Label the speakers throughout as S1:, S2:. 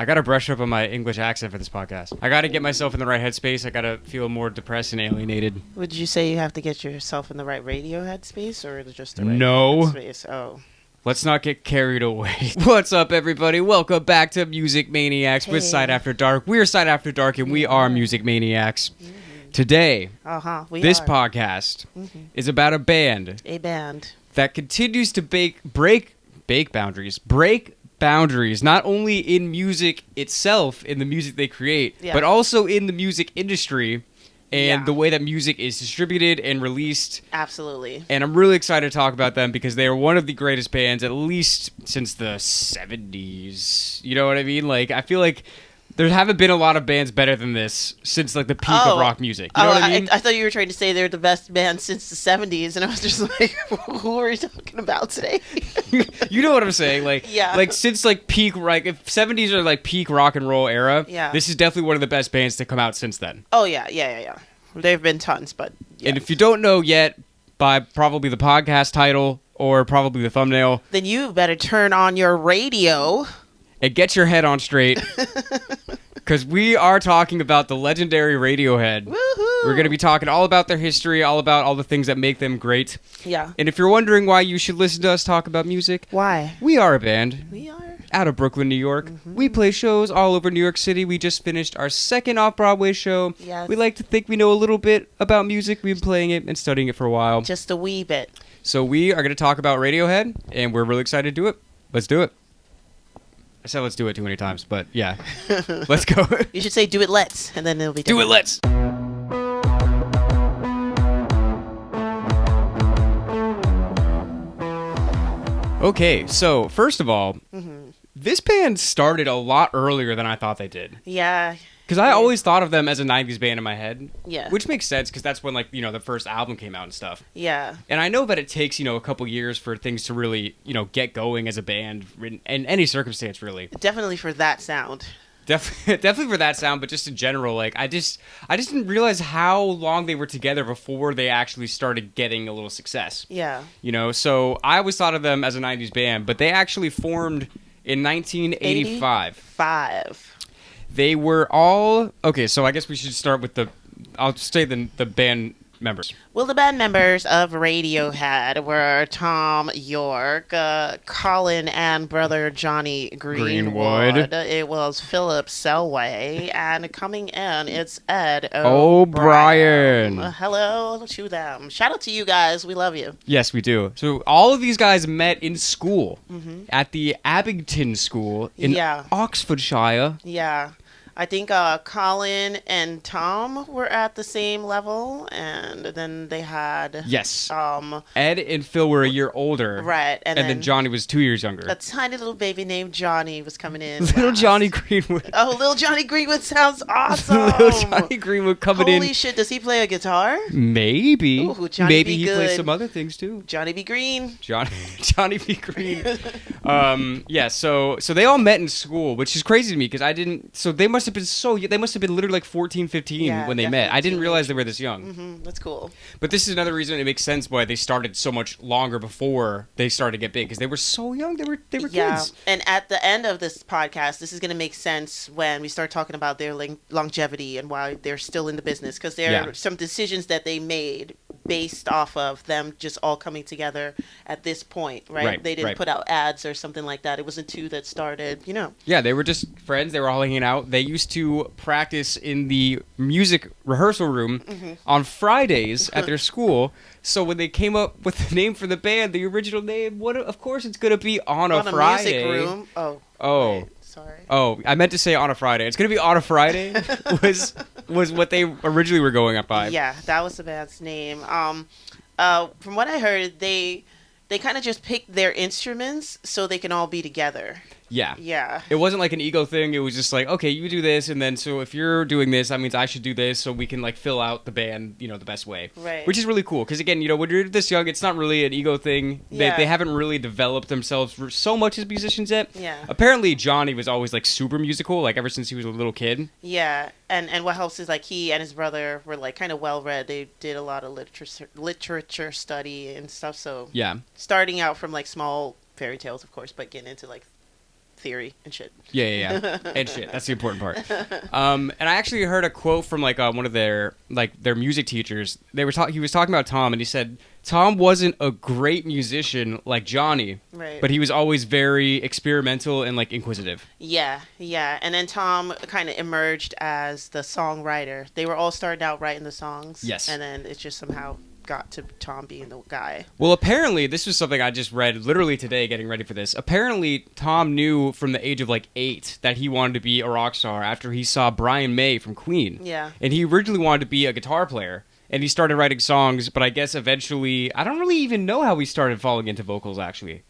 S1: I got to brush up on my English accent for this podcast. I got to get myself in the right headspace. I got to feel more depressed and alienated.
S2: Would you say you have to get yourself in the right Radiohead space or just the right
S1: No.
S2: space? Oh.
S1: Let's not get carried away. What's up, everybody? Welcome back to Music Maniacs with Side After Dark. We're Side After Dark, and we are Music Maniacs. Today, this podcast is about a band.
S2: A band.
S1: That continues to break boundaries, not only in music itself, in the music they create, but also in the music industry and the way that music is distributed and released.
S2: Absolutely.
S1: And I'm really excited to talk about them because they are one of the greatest bands, at least since the 70s. You know what I mean? Like, I feel like there haven't been a lot of bands better than this since, like, the peak of rock music. You know what I mean?
S2: I thought you were trying to say they're the best band since the 70s, and I was just like, who are you talking about today?
S1: You know what I'm saying? Like, like since, like, peak, like, if 70s are, like, peak rock and roll era, this is definitely one of the best bands to come out since then.
S2: Oh, yeah. There have been tons, but... Yes.
S1: And if you don't know yet, by probably the podcast title or probably the thumbnail...
S2: Then you better turn on your radio...
S1: and get your head on straight, because we are talking about the legendary Radiohead.
S2: Woohoo!
S1: We're going to be talking all about their history, all about all the things that make them great.
S2: Yeah.
S1: And if you're wondering why you should listen to us talk about music...
S2: Why?
S1: We are a band.
S2: We are.
S1: Out of Brooklyn, New York. We play shows all over New York City. We just finished our second off-Broadway show.
S2: Yes.
S1: We like to think we know a little bit about music. We've been playing it and studying it for a while.
S2: Just a wee bit.
S1: So we are going to talk about Radiohead, and we're really excited to do it. Let's do it. I said let's do it too many times, but yeah. Let's go.
S2: You should say do it let's, and then it'll be
S1: Do
S2: different.
S1: it let's! Okay, so first of all, this band started a lot earlier than I thought they did.
S2: Yeah.
S1: Because I always thought of them as a 90s band in my head.
S2: Yeah.
S1: Which makes sense, because that's when, like, you know, the first album came out and stuff.
S2: Yeah.
S1: And I know that it takes, you know, a couple years for things to really, you know, get going as a band, in any circumstance, really.
S2: Definitely for that sound.
S1: Definitely for that sound, but just in general, like, I just didn't realize how long they were together before they actually started getting a little success.
S2: Yeah.
S1: You know, so I always thought of them as a 90s band, but they actually formed in 1985. They were all... Okay, so I guess we should start with I'll say the band members.
S2: Well, the band members of Radiohead were Tom York, Colin and brother Johnny Greenwood. It was Philip Selway, and coming in, it's Ed O'Brien. Hello to them. Shout out to you guys. We love you.
S1: Yes, we do. So all of these guys met in school at the Abington School in Oxfordshire.
S2: Yeah. I think Colin and Tom were at the same level, and then they had...
S1: Yes. Ed and Phil were a year older.
S2: Right.
S1: And then Johnny was 2 years younger.
S2: A tiny little baby named Johnny was coming in.
S1: Little Johnny Greenwood.
S2: Oh, little Johnny Greenwood sounds awesome.
S1: Little Johnny Greenwood coming in.
S2: Holy shit, does he play a guitar?
S1: Maybe.
S2: Ooh, Johnny
S1: Maybe
S2: B.
S1: he
S2: good.
S1: plays some other things, too.
S2: Johnny B. Green.
S1: Johnny B. Green. Yeah, so they all met in school, which is crazy to me, because I didn't... So they must have been they must have been literally like 14, 15 when they met. I didn't realize they were this young.
S2: That's cool.
S1: But this is another reason it makes sense why they started so much longer before they started to get big, because they were so young. They were kids.
S2: And at the end of this podcast, this is going to make sense when we start talking about their longevity and why they're still in the business, because there are some decisions that they made based off of them just all coming together at this point, right? They didn't put out ads or something like that. It wasn't two that started, you know.
S1: Yeah, they were just friends. They were all hanging out. They used to practice in the music rehearsal room on Fridays at their school. So when they came up with the name for the band, the original name, of course it's going to be On a Friday.
S2: Music room. Oh.
S1: Right.
S2: Sorry.
S1: Oh, I meant to say On a Friday. It's going to be On a Friday was what they originally were going up by.
S2: Yeah, that was the band's name. From what I heard, they kind of just picked their instruments so they can all be together.
S1: Yeah.
S2: Yeah.
S1: It wasn't like an ego thing. It was just like, okay, you do this, and then so if you're doing this, that means I should do this, so we can like fill out the band, you know, the best way.
S2: Right.
S1: Which is really cool, because again, you know, when you're this young, it's not really an ego thing.
S2: Yeah.
S1: They haven't really developed themselves so much as musicians yet.
S2: Yeah.
S1: Apparently, Johnny was always like super musical, like ever since he was a little kid.
S2: Yeah. And what helps is like he and his brother were like kind of well read. They did a lot of literature study and stuff. So
S1: yeah,
S2: starting out from like small fairy tales, of course, but getting into like theory and shit.
S1: Yeah. And shit. That's the important part. And I actually heard a quote from like one of their music teachers. He was talking about Tom, and he said Tom wasn't a great musician like Johnny,
S2: right?
S1: But he was always very experimental and like inquisitive.
S2: Yeah. And then Tom kind of emerged as the songwriter. They were all starting out writing the songs.
S1: Yes.
S2: And then it just somehow got to Tom being the guy.
S1: Well, apparently, this was something I just read literally today getting ready for this. Apparently, Tom knew from the age of like 8 that he wanted to be a rock star after he saw Brian May from Queen.
S2: Yeah.
S1: And he originally wanted to be a guitar player. And he started writing songs, but I guess eventually, I don't really even know how he started falling into vocals, actually.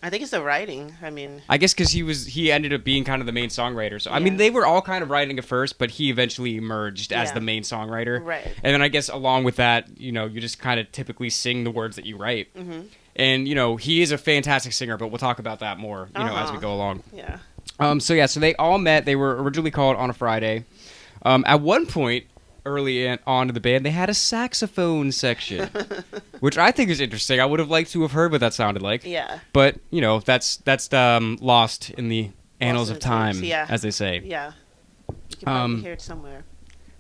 S2: I think it's the writing. I mean,
S1: I guess because he ended up being kind of the main songwriter. So I mean, they were all kind of writing at first, but he eventually emerged as the main songwriter.
S2: Right.
S1: And then I guess along with that, you know, you just kind of typically sing the words that you write.
S2: Mm-hmm.
S1: And you know, he is a fantastic singer, but we'll talk about that more, you know, as we go along.
S2: Yeah.
S1: So they all met. They were originally called On a Friday. At one point, early on in the band, they had a saxophone section, which I think is interesting. I would have liked to have heard what that sounded like.
S2: Yeah.
S1: But, you know, that's lost in the annals of time, as they say.
S2: Yeah. You can probably hear it somewhere.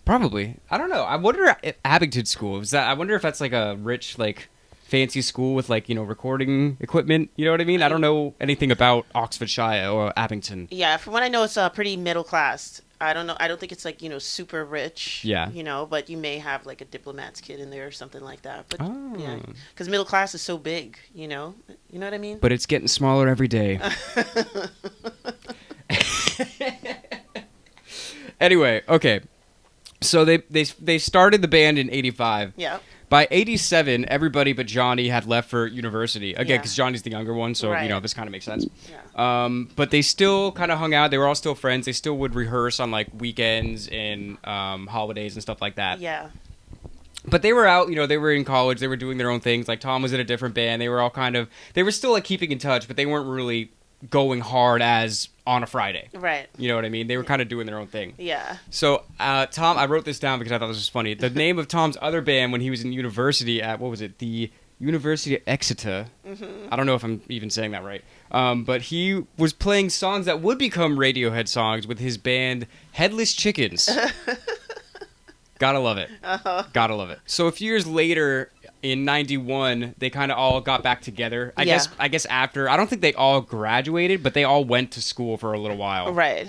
S1: Probably. I don't know. I wonder if Abington School, I wonder if that's like a rich, like, fancy school with, like, you know, recording equipment. You know what I mean? I don't know anything about Oxfordshire or Abington.
S2: Yeah, from what I know, it's pretty middle class. I don't know. I don't think it's like, you know, super rich.
S1: Yeah.
S2: You know, but you may have like a diplomat's kid in there or something like that. But yeah, because middle class is so big. You know what I mean.
S1: But it's getting smaller every day. Anyway, okay. So they started the band in '85.
S2: Yeah.
S1: By '87, everybody but Johnny had left for university. Again, because Johnny's the younger one, so, you know, this kind of makes sense.
S2: Yeah.
S1: But they still kind of hung out. They were all still friends. They still would rehearse on, like, weekends and holidays and stuff like that.
S2: Yeah.
S1: But they were out, you know, they were in college. They were doing their own things. Like, Tom was in a different band. They were all they were still, like, keeping in touch, but they weren't really going hard as On a Friday.
S2: Right.
S1: You know what I mean? They were kind of doing their own thing.
S2: Yeah.
S1: So, Tom, I wrote this down because I thought this was funny. The name of Tom's other band when he was in university at, what was it? The University of Exeter. Mm-hmm. I don't know if I'm even saying that right. But he was playing songs that would become Radiohead songs with his band Headless Chickens. Gotta love it.
S2: Uh-huh.
S1: Gotta love it. So a few years later, in '91, they kind of all got back together. I guess after, I don't think they all graduated, but they all went to school for a little while.
S2: Right.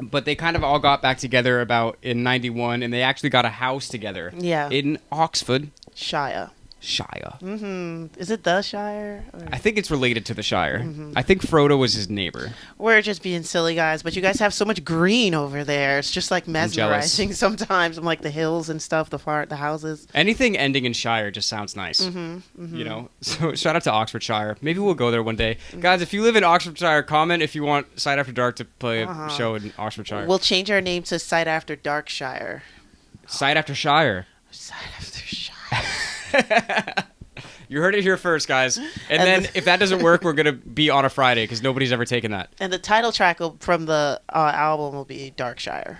S1: But they kind of all got back together about in '91, and they actually got a house together.
S2: Yeah.
S1: In Oxford.
S2: Shire.
S1: Mm-hmm.
S2: Is it the Shire? Or?
S1: I think it's related to the Shire. Mm-hmm. I think Frodo was his neighbor.
S2: We're just being silly guys, but you guys have so much green over there. It's just like mesmerizing sometimes. I'm like the hills and stuff, the houses.
S1: Anything ending in Shire just sounds nice.
S2: Mm-hmm. Mm-hmm.
S1: You know? So shout out to Oxfordshire. Maybe we'll go there one day. Mm-hmm. Guys, if you live in Oxfordshire, comment if you want Sight After Dark to play a show in Oxfordshire.
S2: We'll change our name to Sight After Darkshire.
S1: Sight After Shire.
S2: Sight After Shire.
S1: You heard it here first, guys. And then if that doesn't work, we're going to be On a Friday because nobody's ever taken that.
S2: And the title track from the album will be Darkshire.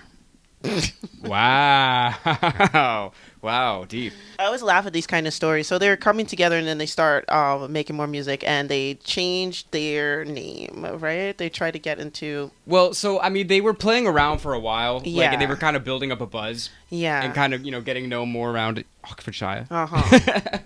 S1: Wow. Wow, deep.
S2: I always laugh at these kind of stories. So they're coming together and then they start making more music and they changed their name, right? They try to get into...
S1: Well, so, I mean, they were playing around for a while.
S2: Yeah.
S1: Like, and they were kind of building up a buzz.
S2: Yeah.
S1: And kind of, you know, getting to know more around Oxfordshire.
S2: Uh-huh.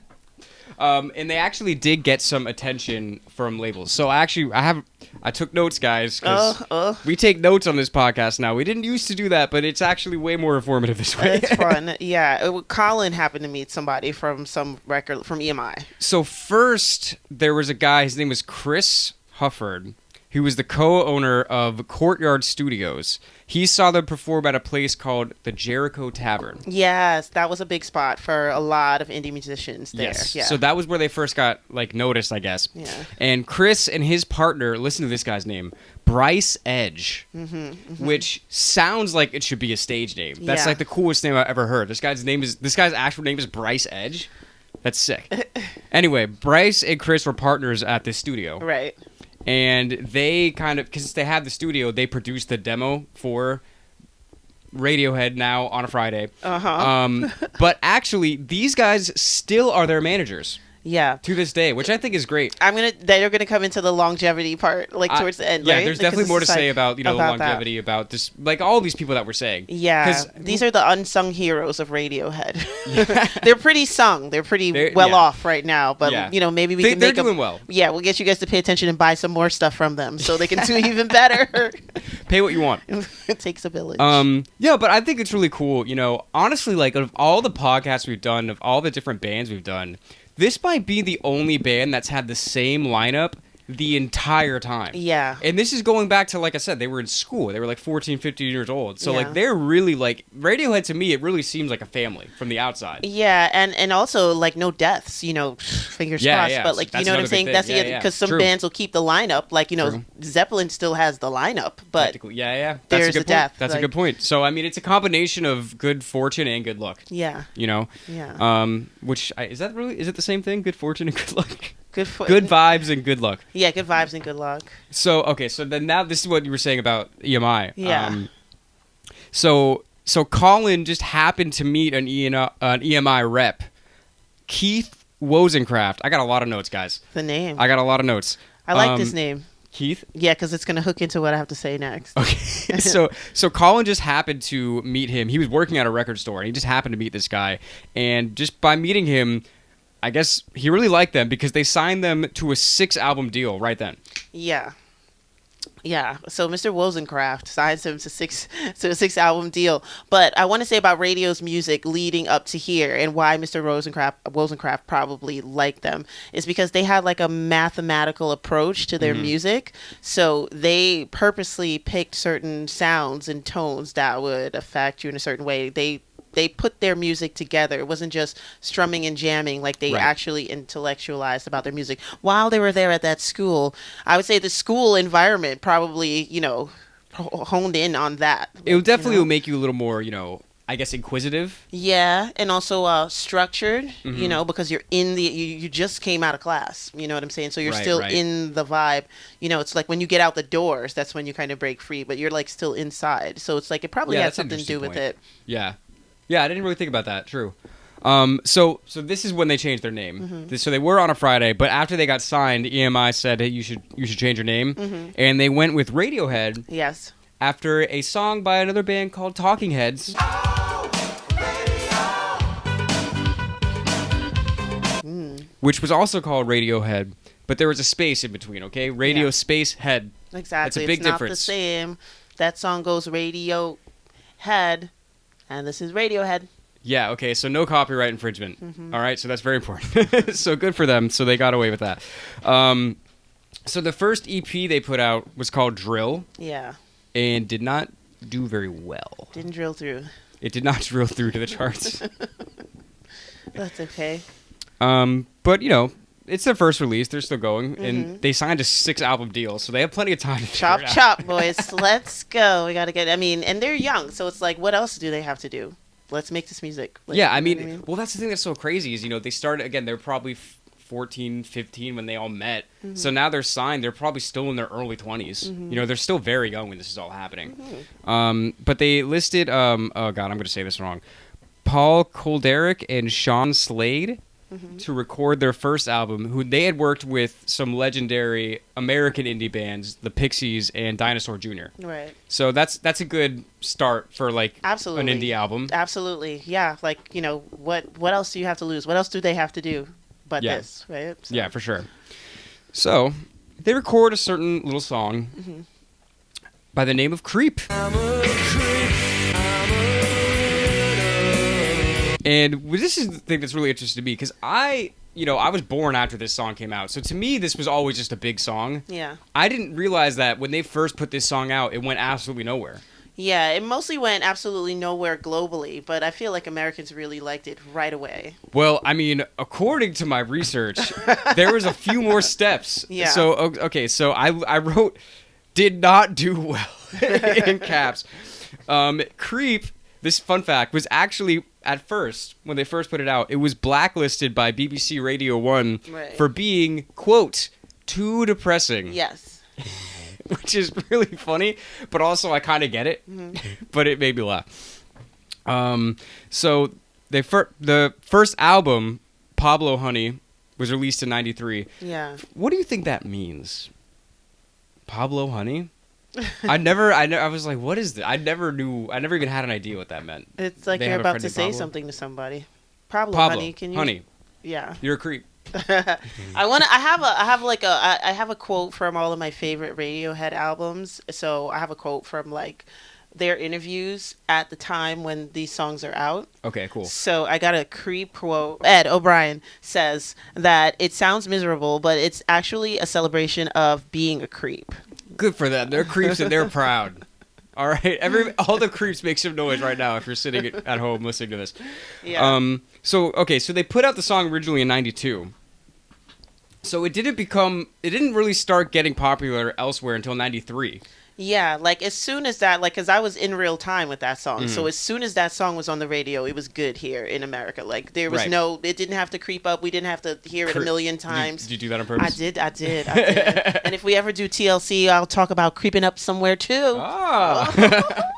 S1: And they actually did get some attention from labels. So I took notes, guys, because we take notes on this podcast now. We didn't used to do that, but it's actually way more informative this way.
S2: It's fun. Yeah. Colin happened to meet somebody from some record, from EMI.
S1: So first, there was a guy, his name was Chris Hufford, who was the co-owner of Courtyard Studios. He saw them perform at a place called the Jericho Tavern.
S2: Yes, that was a big spot for a lot of indie musicians there.
S1: Yes.
S2: Yeah.
S1: So that was where they first got noticed, I guess.
S2: Yeah.
S1: And Chris and his partner, listen to this guy's name, Bryce Edge, which sounds like it should be a stage name. That's like the coolest name I've ever heard. This guy's actual name is Bryce Edge. That's sick. Anyway, Bryce and Chris were partners at this studio.
S2: Right.
S1: And they kind of, because they had the studio, they produced the demo for Radiohead now On a Friday.
S2: Uh-huh.
S1: But actually, these guys still are their managers.
S2: Yeah.
S1: To this day, which I think is great.
S2: They're gonna come into the longevity part, like towards the end,
S1: yeah,
S2: right?
S1: there's definitely more to say about, you know, the longevity, about this, like all these people that we're saying.
S2: Yeah, these are the unsung heroes of Radiohead. They're pretty sung. They're pretty well off right now, but you know, maybe we can make them. They're doing well. Yeah, we'll get you guys to pay attention and buy some more stuff from them so they can do even better.
S1: Pay what you want.
S2: It takes a village.
S1: Yeah, but I think it's really cool. You know, honestly, like of all the podcasts we've done, of all the different bands we've done, this might be the only band that's had the same lineup the entire time.
S2: Yeah.
S1: And this is going back to, like I said, they were in school. They were like 14, 15 years old. So, like, they're really, like, Radiohead to me, it really seems like a family from the outside.
S2: Yeah, and also, like, no deaths, you know, fingers crossed. But, like, you know what I'm saying? That's the because some bands will keep the lineup. Like, you know, Zeppelin still has the lineup, but
S1: That's a good point.
S2: That's
S1: a good point. So, I mean, it's a combination of good fortune and good luck.
S2: Yeah.
S1: You know?
S2: Yeah.
S1: Is it the same thing? Good fortune and good luck?
S2: Good
S1: vibes and good luck.
S2: Yeah, good vibes and good luck.
S1: So, okay, so then now this is what you were saying about EMI.
S2: Yeah.
S1: So Colin just happened to meet an EMI rep, Keith Wozencraft. I got a lot of notes, guys.
S2: The name.
S1: I got a lot of notes.
S2: I like this name.
S1: Keith?
S2: Yeah, because it's going to hook into what I have to say next.
S1: Okay. So Colin just happened to meet him. He was working at a record store, and he just happened to meet this guy. And just by meeting him, I guess he really liked them because they signed them to a 6-album deal right then.
S2: Yeah. Yeah. So Mr. Wozencraft signs him to a 6-album deal. But I want to say about Radio's music leading up to here and why Mr. Wozencraft probably liked them is because they had like a mathematical approach to their music. So they purposely picked certain sounds and tones that would affect you in a certain way. They put their music together. It wasn't just strumming and jamming. Like they actually intellectualized about their music while they were there at that school. I would say the school environment probably, you know, honed in on that.
S1: It would definitely make you a little more, you know, I guess inquisitive.
S2: Yeah, and also structured, you know, because you're in you just came out of class, you know what I'm saying? So you're still in the vibe. You know, it's like when you get out the doors, that's when you kind of break free, but you're like still inside. So it's like it probably had something to do with it.
S1: Yeah. Yeah, I didn't really think about that. True. So this is when they changed their name. So they were on a Friday, but after they got signed, EMI said, "Hey, you should change your name," and they went with Radiohead.
S2: Yes.
S1: After a song by another band called Talking Heads. Which was also called Radiohead, but there was a space in between. Okay, radio space head.
S2: Exactly.
S1: That's a big difference.
S2: It's not the same. That song goes Radiohead. And this is Radiohead.
S1: Yeah, okay, so no copyright infringement. All right, so that's very important. So good for them. So they got away with that. So the first EP they put out was called Drill.
S2: Yeah.
S1: And did not do very well.
S2: Didn't drill through.
S1: It did not drill through to the charts.
S2: That's okay.
S1: But, you know, it's their first release. They're still going. And they signed a 6-album deal, so they have plenty of time to
S2: chop, boys. Let's go. We got to and they're young, so it's like, what else do they have to do? Let's make this music. Like,
S1: yeah, I mean, well, that's the thing that's so crazy is, you know, they started, again, they're probably 14, 15 when they all met. So now they're signed. They're probably still in their early 20s. You know, they're still very young when this is all happening. But they listed, oh, God, I'm going to say this wrong, Paul Kolderick and Sean Slade to record their first album, who they had worked with some legendary American indie bands, the Pixies and Dinosaur Jr.
S2: Right.
S1: So that's a good start for like an indie album.
S2: Absolutely. Yeah. Like, you know, what else do you have to lose? What else do they have to do but this, right? So.
S1: Yeah, for sure. So they record a certain little song by the name of Creep. I'm a creep. And this is the thing that's really interesting to me because I was born after this song came out. So to me, this was always just a big song.
S2: Yeah.
S1: I didn't realize that when they first put this song out, it went absolutely nowhere.
S2: Yeah, it mostly went absolutely nowhere globally, but I feel like Americans really liked it right away.
S1: Well, I mean, according to my research, there was a few more steps.
S2: Yeah.
S1: So, okay, so I wrote, did not do well in caps. Creep, this fun fact, was actually... At first, when they first put it out, it was blacklisted by BBC Radio 1 for being, quote, too depressing.
S2: Yes.
S1: Which is really funny, but also I kind of get it. But it made me laugh. So the first album, Pablo Honey, was released in 93.
S2: Yeah.
S1: What do you think that means? Pablo Honey? I was like, what is that? I never even had an idea what that meant.
S2: It's like
S1: They
S2: you're
S1: have a
S2: about
S1: friend
S2: to
S1: named
S2: say
S1: Pablo?
S2: something to somebody. Pablo,
S1: Pablo,
S2: honey, can you?
S1: Honey,
S2: Yeah.
S1: you're a creep.
S2: I have a quote from all of my favorite Radiohead albums. So I have a quote from like their interviews at the time when these songs are out.
S1: Okay, cool.
S2: So I got a creep quote. Ed O'Brien says that it sounds miserable, but it's actually a celebration of being a creep.
S1: Good for them. They're creeps and they're proud. All right, all the creeps make some noise right now if you're sitting at home listening to this.
S2: Yeah.
S1: So they put out the song originally in 92. So it didn't really start getting popular elsewhere until 93.
S2: Yeah, like as soon as that, like, because I was in real time with that song. So as soon as that song was on the radio, it was good here in America. Like there was it didn't have to creep up. We didn't have to hear it a million times.
S1: Did you do that on purpose?
S2: I did. And if we ever do TLC, I'll talk about creeping up somewhere too.
S1: Ah.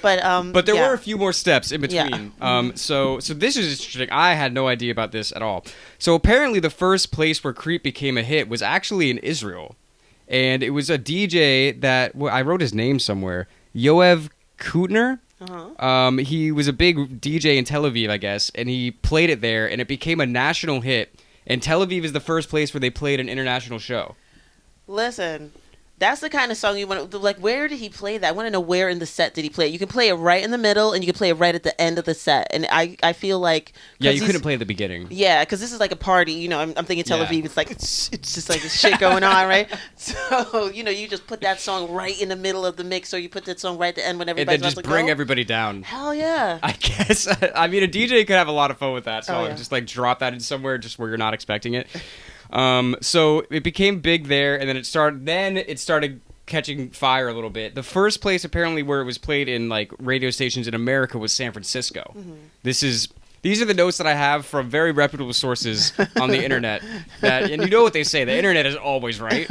S1: But there were a few more steps in between.
S2: Yeah.
S1: So this is interesting. I had no idea about this at all. So apparently the first place where Creep became a hit was actually in Israel. And it was a DJ that, I wrote his name somewhere, Yoav Kutner.
S2: Uh-huh.
S1: He was a big DJ in Tel Aviv, I guess, and he played it there, and it became a national hit. And Tel Aviv is the first place where they played an international show.
S2: Listen, that's the kind of song you want to, like, where did he play that? I want to know where in the set did he play it. You can play it right in the middle, and you can play it right at the end of the set. And I feel like...
S1: Yeah, you couldn't play at the beginning.
S2: Yeah, because this is like a party. You know, I'm thinking Tel Aviv. It's like, it's just like this shit going on, right? So, you know, you just put that song right in the middle of the mix, or you put that song right at the end when everybody's about to go.
S1: And then just bring everybody down.
S2: Hell yeah.
S1: I guess. I mean, a DJ could have a lot of fun with that song.
S2: yeah.
S1: Just like drop that in somewhere just where you're not expecting it. So it became big there, and then it started catching fire a little bit. The first place apparently where it was played in like radio stations in America was San Francisco. Mm-hmm. These are the notes that I have from very reputable sources on the internet. And you know what they say, the internet is always right.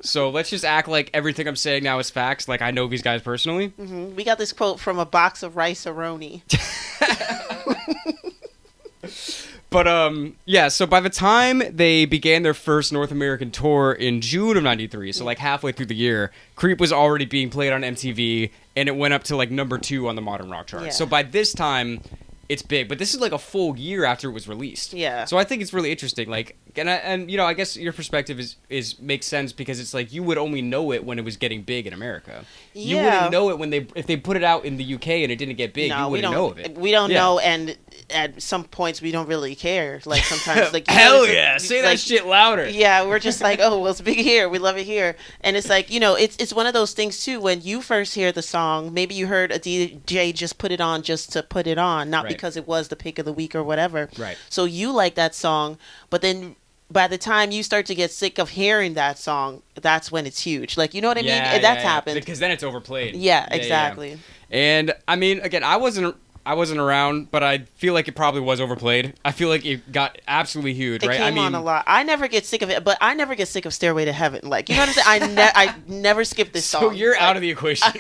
S1: So let's just act like everything I'm saying now is facts, like I know these guys personally.
S2: Mm-hmm. We got this quote from a box of rice-a-roni.
S1: But, so by the time they began their first North American tour in June of 93, so like halfway through the year, Creep was already being played on MTV, and it went up to like number 2 on the modern rock chart.
S2: Yeah.
S1: So by this time, it's big, but this is like a full year after it was released.
S2: Yeah.
S1: So I think it's really interesting. Like, and you know, I guess your perspective is makes sense because it's like you would only know it when it was getting big in America.
S2: Yeah.
S1: You wouldn't know it if they put it out in the UK and it didn't get big. You wouldn't know of it.
S2: We don't know, and at some points we don't really care. Like sometimes, like
S1: hell yeah, say that shit louder.
S2: Yeah, we're just like, oh, well, it's big here. We love it here, and it's like, you know, it's one of those things too. When you first hear the song, maybe you heard a DJ just put it on just to put it on, not because it was the pick of the week or whatever.
S1: Right.
S2: So you like that song, but then by the time you start to get sick of hearing that song, that's when it's huge. Like, you know what I mean? That's happened.
S1: Because then it's overplayed.
S2: Yeah, exactly.
S1: Yeah. And I mean, again, I wasn't around, but I feel like it probably was overplayed. I feel like it got absolutely huge, right?
S2: It came on a lot. I never get sick of it, but I never get sick of Stairway to Heaven. Like, you know what I'm saying? I never skip this song.
S1: So you're out of the equation.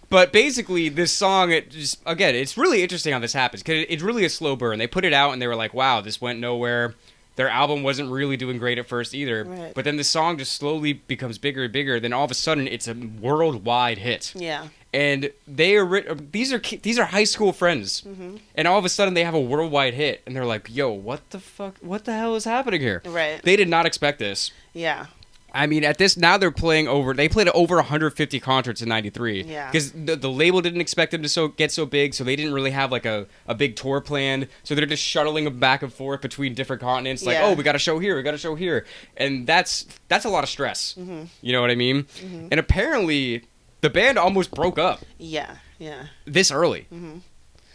S1: But basically, this song, it's really interesting how this happens, because it's really a slow burn. They put it out, and they were like, wow, this went nowhere. Their album wasn't really doing great at first either.
S2: Right.
S1: But then the song just slowly becomes bigger and bigger. Then all of a sudden, it's a worldwide hit.
S2: Yeah.
S1: And these are high school friends. Mm-hmm. And all of a sudden, they have a worldwide hit. And they're like, yo, what the fuck? What the hell is happening here?
S2: Right.
S1: They did not expect this.
S2: Yeah.
S1: I mean, now they played over 150 concerts in 93.
S2: Yeah.
S1: Because the label didn't expect them to get so big, so they didn't really have like a big tour planned. So they're just shuttling them back and forth between different continents. Like, oh, we got a show here, we got a show here. And that's a lot of stress. Mm-hmm. You know what I mean? Mm-hmm. And apparently, the band almost broke up.
S2: Yeah.
S1: This early.
S2: Mm-hmm.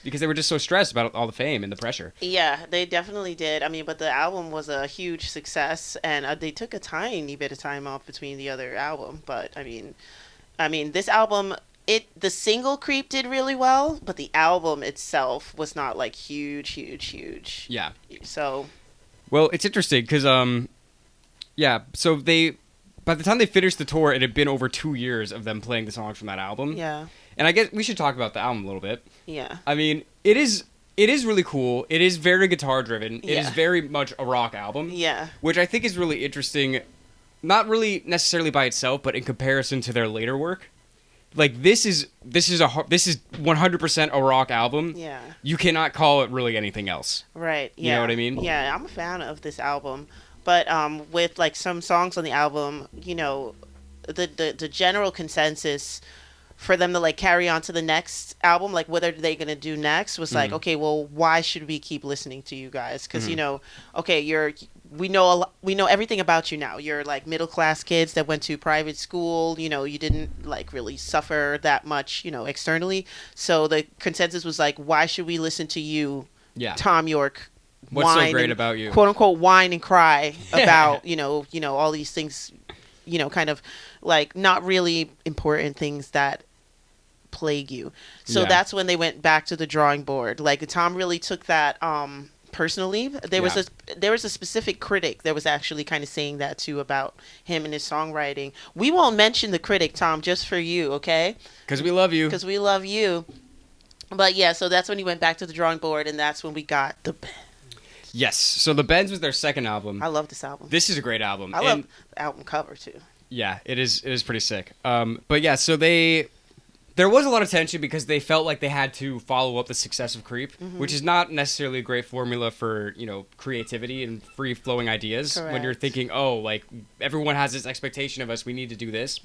S1: Because they were just so stressed about all the fame and the pressure.
S2: Yeah, they definitely did. I mean, but the album was a huge success, and they took a tiny bit of time off between the other album. But I mean, this album, the single Creep did really well, but the album itself was not like huge.
S1: Yeah.
S2: So.
S1: Well, it's interesting because so by the time they finished the tour, it had been over 2 years of them playing the songs from that album.
S2: Yeah.
S1: And I guess we should talk about the album a little bit.
S2: Yeah.
S1: I mean, it is It is really cool. It is very guitar driven. It is
S2: Yeah.
S1: very much a rock album.
S2: Yeah.
S1: Which I think is really interesting, not really necessarily by itself, but in comparison to their later work. Like this is 100% a rock album.
S2: Yeah.
S1: You cannot call it really anything else.
S2: Right. Yeah.
S1: You know what I mean?
S2: Yeah, I'm a fan of this album, but with like some songs on the album, you know, the general consensus for them to like carry on to the next album, like what are they gonna do next, was like, okay, well, why should we keep listening to you guys? Because you know, okay, we know everything about you now. You're like middle class kids that went to private school. You know, you didn't like really suffer that much, you know, externally. So the consensus was like, why should we listen to you,
S1: Yeah.
S2: Tom York?
S1: What's so great
S2: and,
S1: about you?
S2: Quote unquote, whine and cry about you know all these things, you know, kind of like not really important things that plague you. So
S1: Yeah.
S2: that's when they went back to the drawing board. Like Tom really took that personally. There was a specific critic that was actually kind of saying that too about him and his songwriting. We won't mention the critic, Tom, just for you, okay?
S1: Because we love you.
S2: Because we love you. But yeah, so that's when he went back to the drawing board, and that's when we got the Bends.
S1: Yes. So the Bends was their second album.
S2: I love this album.
S1: This is a great album.
S2: I love the album cover too.
S1: Yeah, it is pretty sick. But yeah, so there was a lot of tension because they felt like they had to follow up the success of Creep, which is not necessarily a great formula for, you know, creativity and free-flowing ideas.
S2: Correct.
S1: When you're thinking, oh, like, everyone has this expectation of us, we need to do this.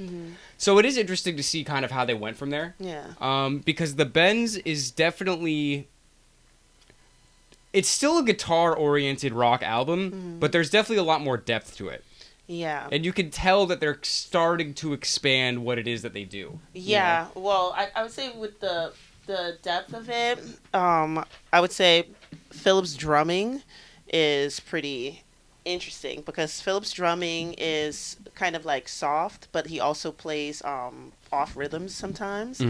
S1: So it is interesting to see kind of how they went from there.
S2: Yeah.
S1: Because the Bends is definitely... It's still a guitar-oriented rock album, but there's definitely a lot more depth to it.
S2: Yeah.
S1: And you can tell that they're starting to expand what it is that they do.
S2: Yeah.
S1: You know?
S2: Well, I would say with the depth of it, I would say Philip's drumming is pretty interesting because Philip's drumming is kind of like soft, but he also plays off rhythms sometimes.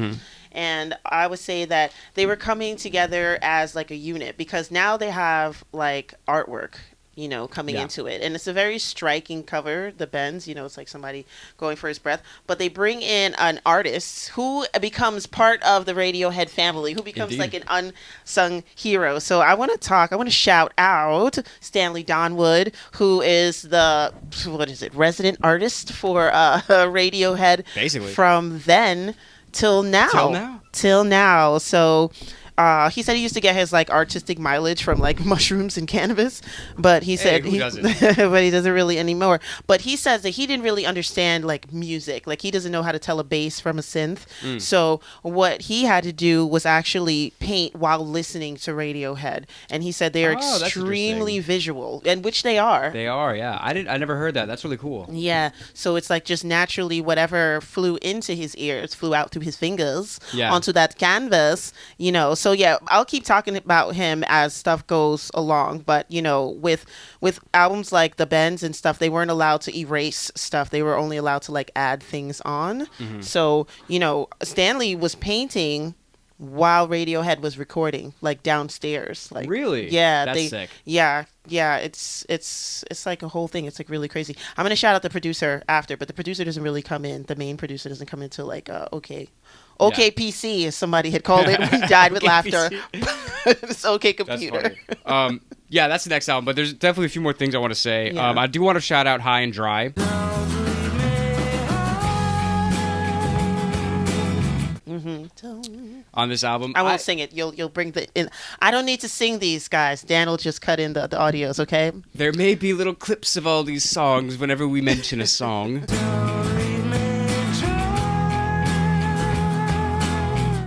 S2: And I would say that they were coming together as like a unit because now they have like artwork, you know, coming into it. And it's a very striking cover, the Bends, you know, it's like somebody going for his breath. But they bring in an artist who becomes part of the Radiohead family, who becomes like an unsung hero. So I want to shout out Stanley Donwood, who is the, resident artist for Radiohead.
S1: Basically.
S2: From then till now. Till now. So... he said he used to get his like artistic mileage from like mushrooms and cannabis, but he said
S1: who doesn't?
S2: but he doesn't really anymore. But he says that he didn't really understand like music, like he doesn't know how to tell a bass from a synth. So what he had to do was actually paint while listening to Radiohead, and he said they are extremely visual, and which they are.
S1: They are, yeah. I never heard that. That's really cool.
S2: Yeah, so it's like just naturally whatever flew into his ears flew out through his fingers onto that canvas, you know. So yeah, I'll keep talking about him as stuff goes along, but you know, with albums like the Bends and stuff, they weren't allowed to erase stuff. They were only allowed to like add things on. So, you know, Stanley was painting while Radiohead was recording, like downstairs. Like
S1: really?
S2: Yeah,
S1: that's sick.
S2: Yeah, it's like a whole thing. It's like really crazy. I'm gonna shout out the producer after, but the producer doesn't really come in. The main producer doesn't come into like OKPC, as somebody had called it. We died with laughter. It's OK Computer.
S1: That's funny. Yeah, that's the next album, but there's definitely a few more things I want to say.
S2: Yeah.
S1: I do want to shout out High and Dry. On this album.
S2: I won't sing it. You'll bring the in. I don't need to sing these, guys. Dan will just cut in the audios, okay?
S1: There may be little clips of all these songs whenever we mention a song.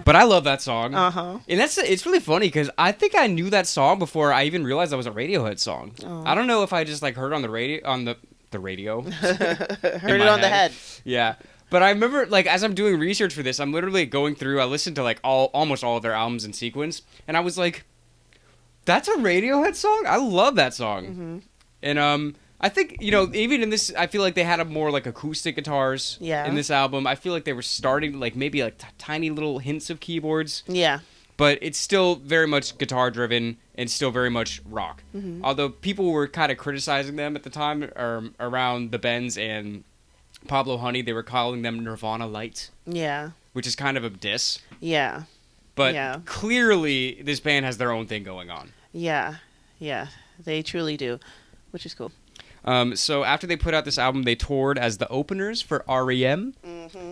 S1: But I love that song. And it's really funny because I think I knew that song before I even realized that was a Radiohead song. I don't know if I just like heard it on the radio.
S2: Heard it on the head.
S1: Yeah. But I remember, like, as I'm doing research for this, I'm literally going through, I listened to, like, almost all of their albums in sequence, and I was like, that's a Radiohead song? I love that song. And, I think, you know, even in this, I feel like they had a more, like, acoustic guitars in this album. I feel like they were starting, like, maybe, like, tiny little hints of keyboards.
S2: Yeah.
S1: But it's still very much guitar-driven and still very much rock. Although people were kind of criticizing them at the time around the Bends and Pablo Honey, they were calling them Nirvana Light.
S2: Yeah.
S1: Which is kind of a diss.
S2: Yeah.
S1: But clearly, this band has their own thing going on.
S2: Yeah, they truly do, which is cool.
S1: So after they put out this album, they toured as the openers for REM,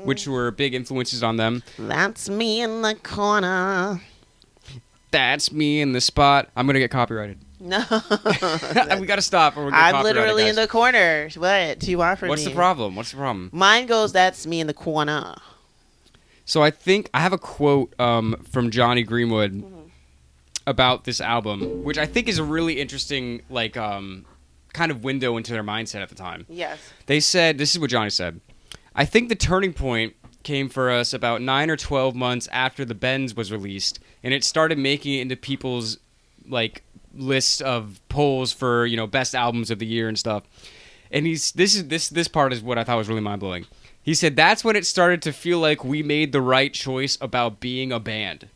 S1: which were big influences on them.
S2: That's me in the corner.
S1: That's me in the spot. I'm going to get copyrighted.
S2: No.
S1: We got to stop or we'll get
S2: I'm
S1: copyrighted,
S2: literally
S1: guys.
S2: in the corner. What do you want from me?
S1: What's the problem?
S2: Mine goes, that's me in the corner.
S1: So I think I have a quote from Johnny Greenwood about this album, which I think is a really interesting, like, kind of window into their mindset at the time.
S2: Yes.
S1: They said, this is what Johnny said, I think the turning point came for us about 9 or 12 months after The Bends was released, and it started making it into people's, like, list of polls for, you know, best albums of the year and stuff. And this part is what I thought was really mind-blowing. He said, that's when it started to feel like we made the right choice about being a band.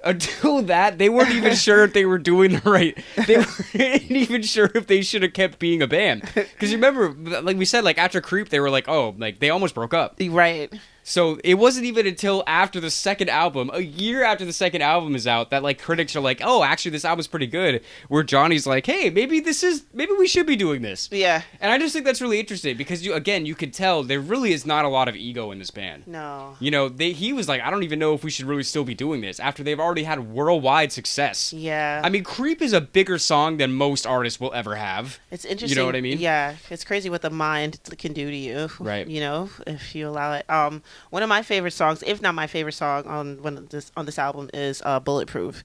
S1: Until that, they weren't even sure if they were doing the right. They weren't even sure if they should have kept being a band. Because you remember, like we said, like after Creep, they were like, oh, like they almost broke up.
S2: Right.
S1: So it wasn't even until after the second album, a year after the second album is out, that like critics are like, oh, actually this album's pretty good. Where Johnny's like, hey, maybe we should be doing this.
S2: Yeah.
S1: And I just think that's really interesting because you could tell there really is not a lot of ego in this band.
S2: No.
S1: You know, he was like, I don't even know if we should really still be doing this after they've already had worldwide success.
S2: Yeah.
S1: I mean, Creep is a bigger song than most artists will ever have.
S2: It's interesting.
S1: You know what I mean?
S2: Yeah. It's crazy what the mind can do to you.
S1: Right.
S2: You know, if you allow it. One of my favorite songs, if not my favorite song on this album, is Bulletproof.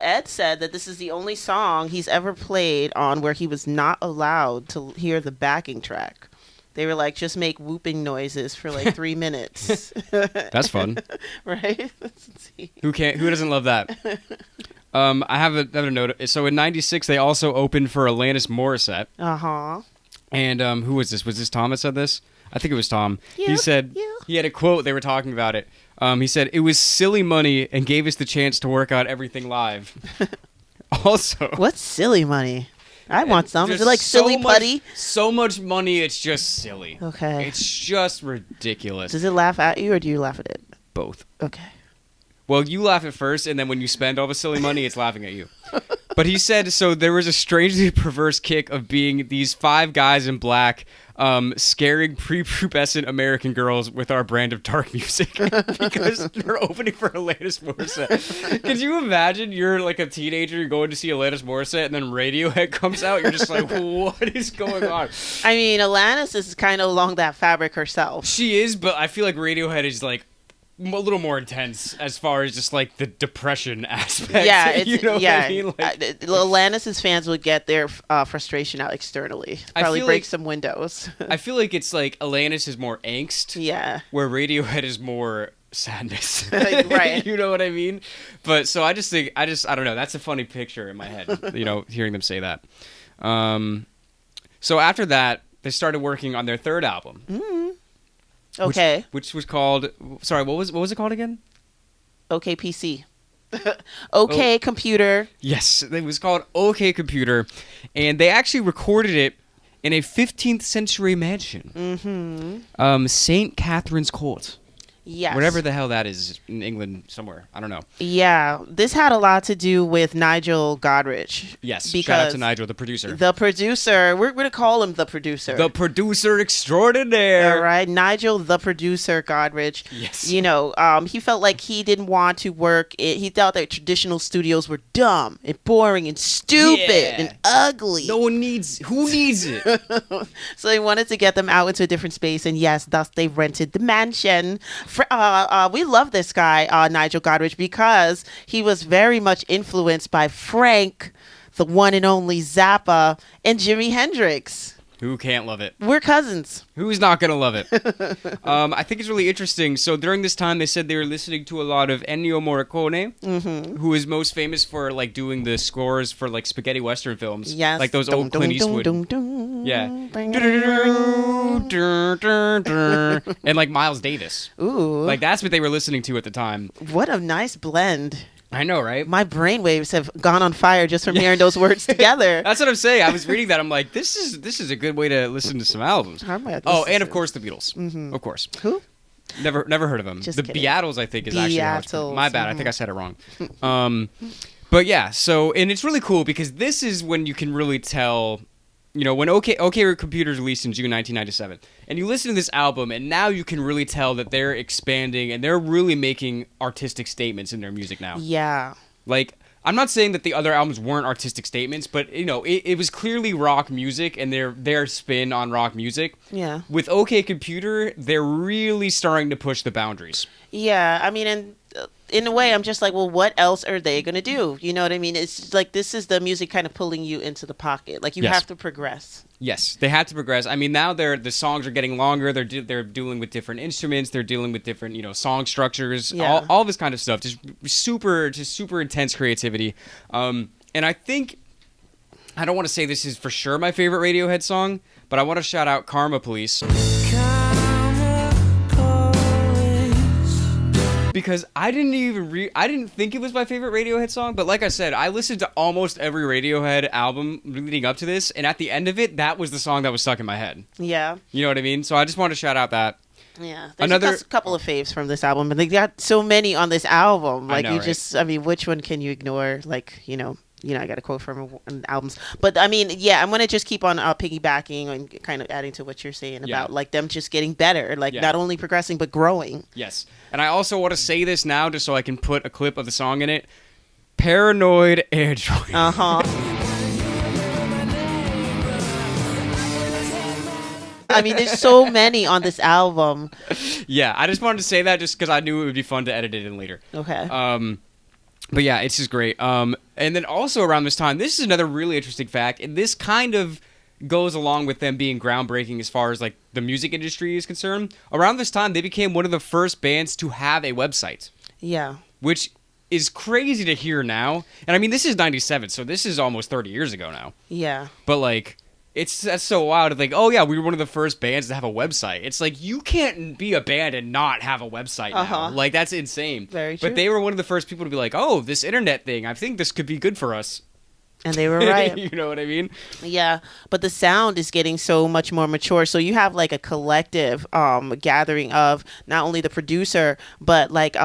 S2: Ed said that this is the only song he's ever played on where he was not allowed to hear the backing track. They were like, just make whooping noises for like 3 minutes.
S1: That's fun.
S2: Right?
S1: Who doesn't love that? I have another note. So in '96, they also opened for Alanis Morissette.
S2: Uh-huh.
S1: And who was this? Was this Tom that said this? I think it was Tom.
S2: Yeah,
S1: he said, he had a quote, they were talking about it. He said, it was silly money and gave us the chance to work out everything live. Also.
S2: What's silly money? I want some. Is it like silly putty?
S1: So much money, it's just silly.
S2: Okay.
S1: It's just ridiculous.
S2: Does it laugh at you or do you laugh at it?
S1: Both.
S2: Okay.
S1: Well, you laugh at first, and then when you spend all the silly money, it's laughing at you. But he said, so there was a strangely perverse kick of being these 5 guys in black scaring prepubescent American girls with our brand of dark music because they're opening for Alanis Morissette. Could you imagine you're like a teenager, you're going to see Alanis Morissette, and then Radiohead comes out, you're just like, what is going on?
S2: I mean, Alanis is kind of along that fabric herself.
S1: She is, but I feel like Radiohead is like a little more intense as far as just like the depression aspect.
S2: Yeah, it's,
S1: you know what I mean? Like,
S2: Alanis's fans would get their frustration out externally. Probably break some windows.
S1: I feel like it's like Alanis is more angst.
S2: Yeah.
S1: Where Radiohead is more sadness.
S2: Right.
S1: You know what I mean? But so I don't know. That's a funny picture in my head, you know, hearing them say that. So after that, they started working on their third album.
S2: Mm-hmm. Okay.
S1: Which was called, sorry, what was it called again?
S2: Okay PC. Okay Computer.
S1: Yes, it was called Okay Computer, and they actually recorded it in a 15th century mansion. Mm-hmm. St. Catherine's Court.
S2: Yes.
S1: Whatever the hell that is in England somewhere. I don't know.
S2: Yeah. This had a lot to do with Nigel Godrich.
S1: Yes. Shout out to Nigel, the producer.
S2: The producer. We're going to call him the producer.
S1: The producer extraordinaire.
S2: All right. Nigel, the producer Godrich.
S1: Yes.
S2: You know, he felt like he didn't want to work. He thought that traditional studios were dumb and boring and stupid and ugly.
S1: No one needs. Who needs it?
S2: So he wanted to get them out into a different space. And yes, thus they rented the mansion. We love this guy, Nigel Godrich, because he was very much influenced by Frank, the one and only Zappa, and Jimi Hendrix.
S1: Who can't love it?
S2: We're cousins.
S1: Who's not going to love it? I think it's really interesting. So during this time, they said they were listening to a lot of Ennio Morricone, who is most famous for like doing the scores for like spaghetti western films.
S2: Yes.
S1: Like those old Clint Eastwood. Yeah. And like Miles Davis.
S2: Ooh.
S1: Like that's what they were listening to at the time.
S2: What a nice blend.
S1: I know, right?
S2: My brainwaves have gone on fire just from hearing those words together.
S1: That's what I'm saying. I was reading that. I'm like, this is a good way to listen to some albums. Oh, and of course the Beatles. Mm-hmm. Of course.
S2: Who?
S1: Never heard of them.
S2: Just
S1: the
S2: kidding.
S1: Beatles, I think, is actually how it's pronounced. My bad.
S2: Mm-hmm.
S1: I think I said it wrong. But yeah, so, and it's really cool because this is when you can really tell, you know, when OK Computer's released in June 1997, and you listen to this album, and now you can really tell that they're expanding and they're really making artistic statements in their music now.
S2: Yeah.
S1: Like, I'm not saying that the other albums weren't artistic statements, but, you know, it was clearly rock music and their spin on rock music.
S2: Yeah.
S1: With OK Computer, they're really starting to push the boundaries.
S2: Yeah, I mean, and in a way, I'm just like, well, what else are they going to do? You know what I mean? It's like this is the music kind of pulling you into the pocket. Like, you have to progress.
S1: Yes, they had to progress. I mean, now the songs are getting longer. They're dealing with different instruments. They're dealing with different, you know, song structures.
S2: Yeah.
S1: All this kind of stuff. Just super intense creativity. And I think, I don't want to say this is for sure my favorite Radiohead song, but I want to shout out Karma Police. Because I didn't think it was my favorite Radiohead song, but like I said, I listened to almost every Radiohead album leading up to this, and at the end of it, that was the song that was stuck in my head.
S2: Yeah.
S1: You know what I mean? So I just want to shout out that.
S2: Yeah. There's a couple of faves from this album, and they got so many on this album. Like,
S1: I know,
S2: I mean, which one can you ignore? Like, you know, I got a quote from albums. But, I mean, yeah, I'm going to just keep on piggybacking and kind of adding to what you're saying about, like, them just getting better. Like, not only progressing, but growing.
S1: Yes. And I also want to say this now just so I can put a clip of the song in it. Paranoid Android.
S2: Uh-huh. I mean, there's so many on this album.
S1: Yeah, I just wanted to say that just because I knew it would be fun to edit it in later.
S2: Okay.
S1: But yeah, it's just great. And then also around this time, this is another really interesting fact, and this kind of goes along with them being groundbreaking as far as like the music industry is concerned. Around this time, they became one of the first bands to have a website.
S2: Yeah.
S1: Which is crazy to hear now. And I mean, this is 97, so this is almost 30 years ago now.
S2: Yeah.
S1: But like, that's so wild. It's like, oh yeah, we were one of the first bands to have a website. It's like, you can't be a band and not have a website now. Like, that's insane.
S2: Very true.
S1: But they were one of the first people to be like, oh, this internet thing, I think this could be good for us.
S2: And they were right.
S1: You know what I mean?
S2: Yeah, but the sound is getting so much more mature. So you have like a collective gathering of not only the producer, but like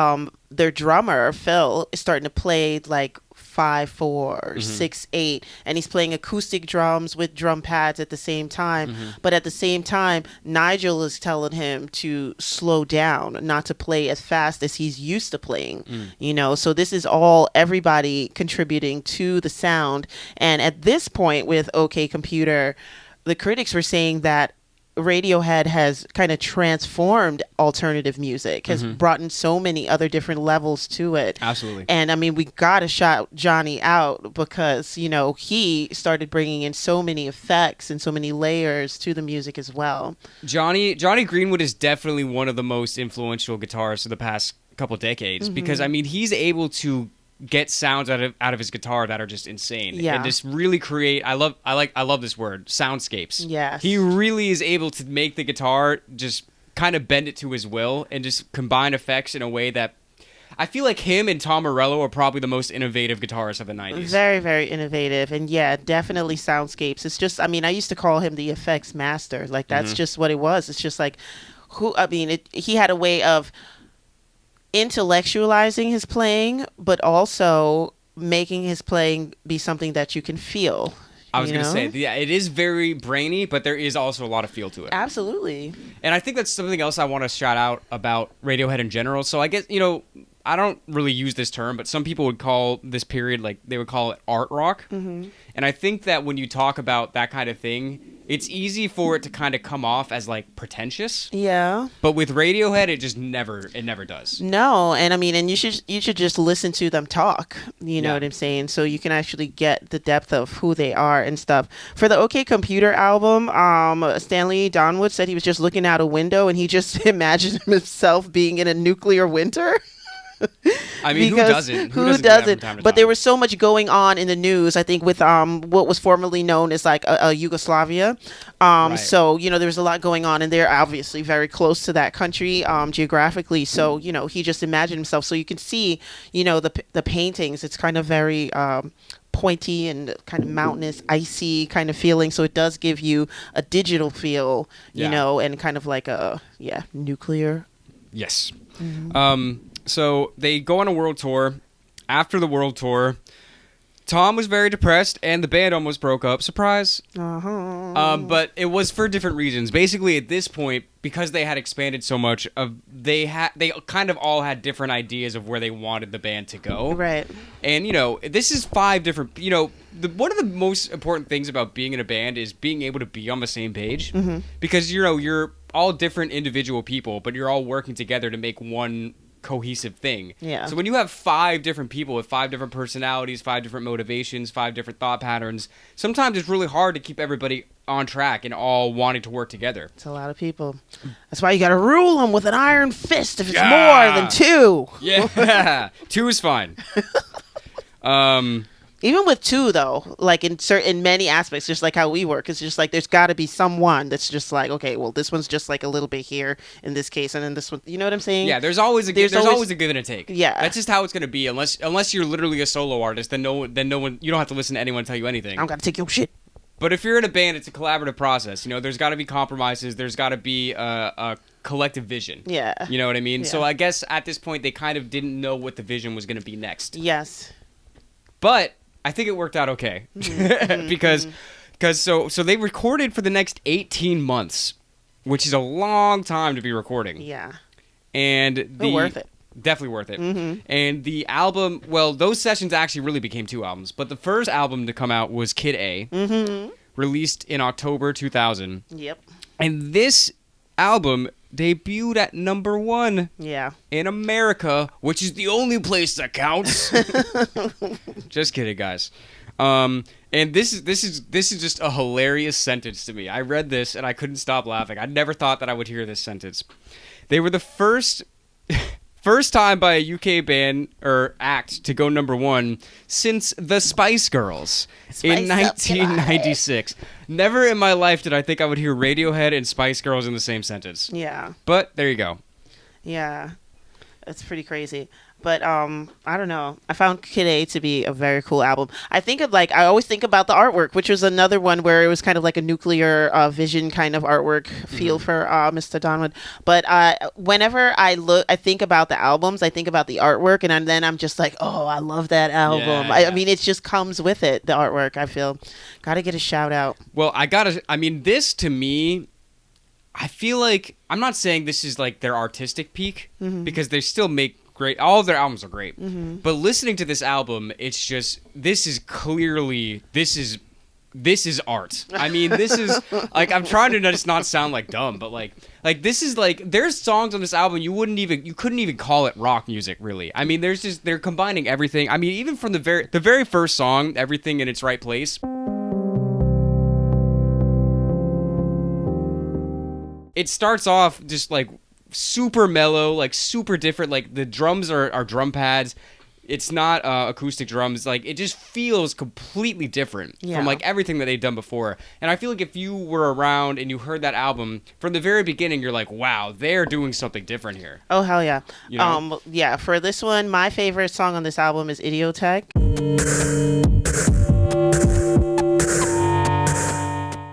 S2: their drummer, Phil, is starting to play like 5/4, 6/8, and he's playing acoustic drums with drum pads at the same time. But at the same time, Nigel is telling him to slow down, not to play as fast as he's used to playing. You know, so this is all everybody contributing to the sound. And at this point with OK Computer, the critics were saying that Radiohead has kind of transformed alternative music, has brought in so many other different levels to it.
S1: Absolutely.
S2: And I mean, we gotta shout Johnny out because, you know, he started bringing in so many effects and so many layers to the music as well.
S1: Johnny Greenwood is definitely one of the most influential guitarists of the past couple decades because I mean, he's able to get sounds out of his guitar that are just insane.
S2: Yeah.
S1: And just really create, I love this word, soundscapes.
S2: Yes.
S1: He really is able to make the guitar just kind of bend it to his will and just combine effects in a way that I feel like him and Tom Morello are probably the most innovative guitarists of the 90s.
S2: Very, very innovative. And yeah, definitely soundscapes. It's just, I mean, I used to call him the effects master. Like, that's just what it was. It's just like, he had a way of intellectualizing his playing, but also making his playing be something that you can feel.
S1: I was going to say, yeah, it is very brainy, but there is also a lot of feel to it.
S2: Absolutely.
S1: And I think that's something else I want to shout out about Radiohead in general. So I guess, you know, I don't really use this term, but some people would call this period, like, they would call it art rock. And I think that when you talk about that kind of thing, it's easy for it to kind of come off as like pretentious.
S2: Yeah.
S1: But with Radiohead, it never does.
S2: No, and I mean, and you should just listen to them talk. You know what I'm saying? So you can actually get the depth of who they are and stuff. For the OK Computer album, Stanley Donwood said he was just looking out a window and he just imagined himself being in a nuclear winter.
S1: I mean, who doesn't?
S2: Who doesn't? But there was so much going on in the news, I think, with what was formerly known as like Yugoslavia.
S1: Right.
S2: So, there was a lot going on, and they're obviously very close to that country geographically. So, he just imagined himself. So you can see, the paintings. It's kind of very pointy and kind of mountainous, icy kind of feeling. So it does give you a digital feel, and kind of like a nuclear.
S1: Yes. So they go on a world tour. After the world tour, Tom was very depressed, and the band almost broke up. Surprise. But it was for different reasons. Basically, at this point, because they had expanded so much, they kind of all had different ideas of where they wanted the band to go.
S2: Right.
S1: And this is 5 different. One of the most important things about being in a band is being able to be on the same page, because you're all different individual people, but you're all working together to make one cohesive thing.
S2: Yeah.
S1: So when you have 5 different people with 5 different personalities, 5 different motivations, 5 different thought patterns, sometimes it's really hard to keep everybody on track and all wanting to work together.
S2: It's a lot of people. That's why you got to rule them with an iron fist if it's more than 2.
S1: Yeah. 2 is fine.
S2: Even with 2, though, like in many aspects, just like how we work, it's just like there's got to be someone that's just like, okay, well, this one's just like a little bit here in this case, and then this one, you know what I'm saying?
S1: Yeah, there's always a give and a take.
S2: Yeah,
S1: that's just how it's gonna be. Unless you're literally a solo artist, then no one, you don't have to listen to anyone tell you anything.
S2: I'm gonna take your shit.
S1: But if you're in a band, it's a collaborative process. There's got to be compromises. There's got to be a collective vision.
S2: Yeah.
S1: You know what I mean?
S2: Yeah.
S1: So I guess at this point, they kind of didn't know what the vision was going to be next.
S2: Yes.
S1: But I think it worked out okay. because so they recorded for the next 18 months, which is a long time to be recording.
S2: Yeah.
S1: And
S2: worth it.
S1: Definitely worth it. And the album, well, those sessions actually really became 2 albums. But the first album to come out was Kid A, released in October 2000.
S2: Yep.
S1: And this album debuted at number 1 in America, which is the only place that counts. Just kidding, guys. And this is just a hilarious sentence to me. I read this and I couldn't stop laughing. I never thought that I would hear this sentence. They were the first time by a UK band or act to go number 1 since the Spice Girls in 1996. Never in my life did I think I would hear Radiohead and Spice Girls in the same sentence.
S2: Yeah.
S1: But there you go.
S2: Yeah. It's pretty crazy. But I don't know. I found Kid A to be a very cool album. I always think about the artwork, which was another one where it was kind of like a nuclear vision kind of artwork feel for Mr. Donwood. But whenever I think about the albums, I think about the artwork, and then I'm just like, oh, I love that album.
S1: Yeah.
S2: I mean, it just comes with it, the artwork, I feel. Gotta get a shout out.
S1: Well, this to me, I feel like, I'm not saying this is like their artistic peak, because they still make great, all of their albums are great, but listening to this album, it's just, this is art. I mean, this is like, I'm trying to just not sound like dumb, but like this is like, there's songs on this album you couldn't even call it rock music, really. I mean, they're combining everything. I mean, even from the very first song, Everything in Its Right Place, it starts off just like super mellow, like super different. Like the drums are drum pads. It's not acoustic drums. Like it just feels completely different from like everything that they've done before. And I feel like if you were around and you heard that album from the very beginning, you're like, wow, they're doing something different here.
S2: Oh hell yeah.
S1: Yeah.
S2: For this one, my favorite song on this album is Idioteque.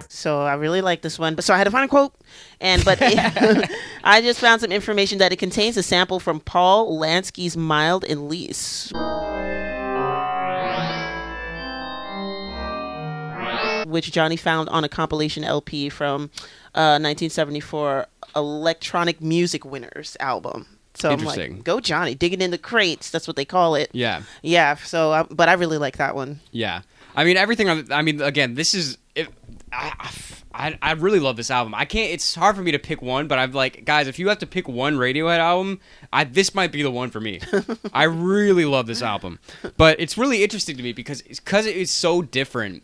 S2: So I really like this one. So I had to find a quote, I just found some information that it contains a sample from Paul Lansky's Mild and Lease, which Johnny found on a compilation LP from 1974 Electronic Music Winners album. So I'm like, go Johnny, digging in the crates. That's what they call it.
S1: Yeah.
S2: Yeah. So, but I really like that one.
S1: Yeah. I mean, again, this is... I really love this album. It's hard for me to pick one, but I'm like, guys, if you have to pick one Radiohead album, this might be the one for me. I really love this album. But it's really interesting to me because it is so different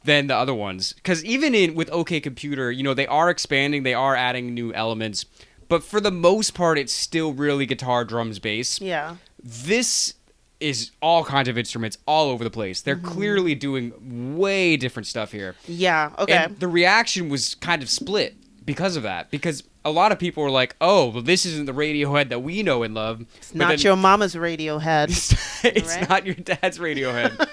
S1: than the other ones. Because even with OK Computer, they are expanding, they are adding new elements, but for the most part, it's still really guitar, drums, bass.
S2: Yeah.
S1: this is all kinds of instruments all over the place. They're clearly doing way different stuff here.
S2: Yeah, okay.
S1: And the reaction was kind of split because of that. Because a lot of people were like, oh, well, this isn't the Radiohead that we know and love.
S2: It's not your mama's Radiohead.
S1: It's
S2: right?
S1: not your dad's Radiohead.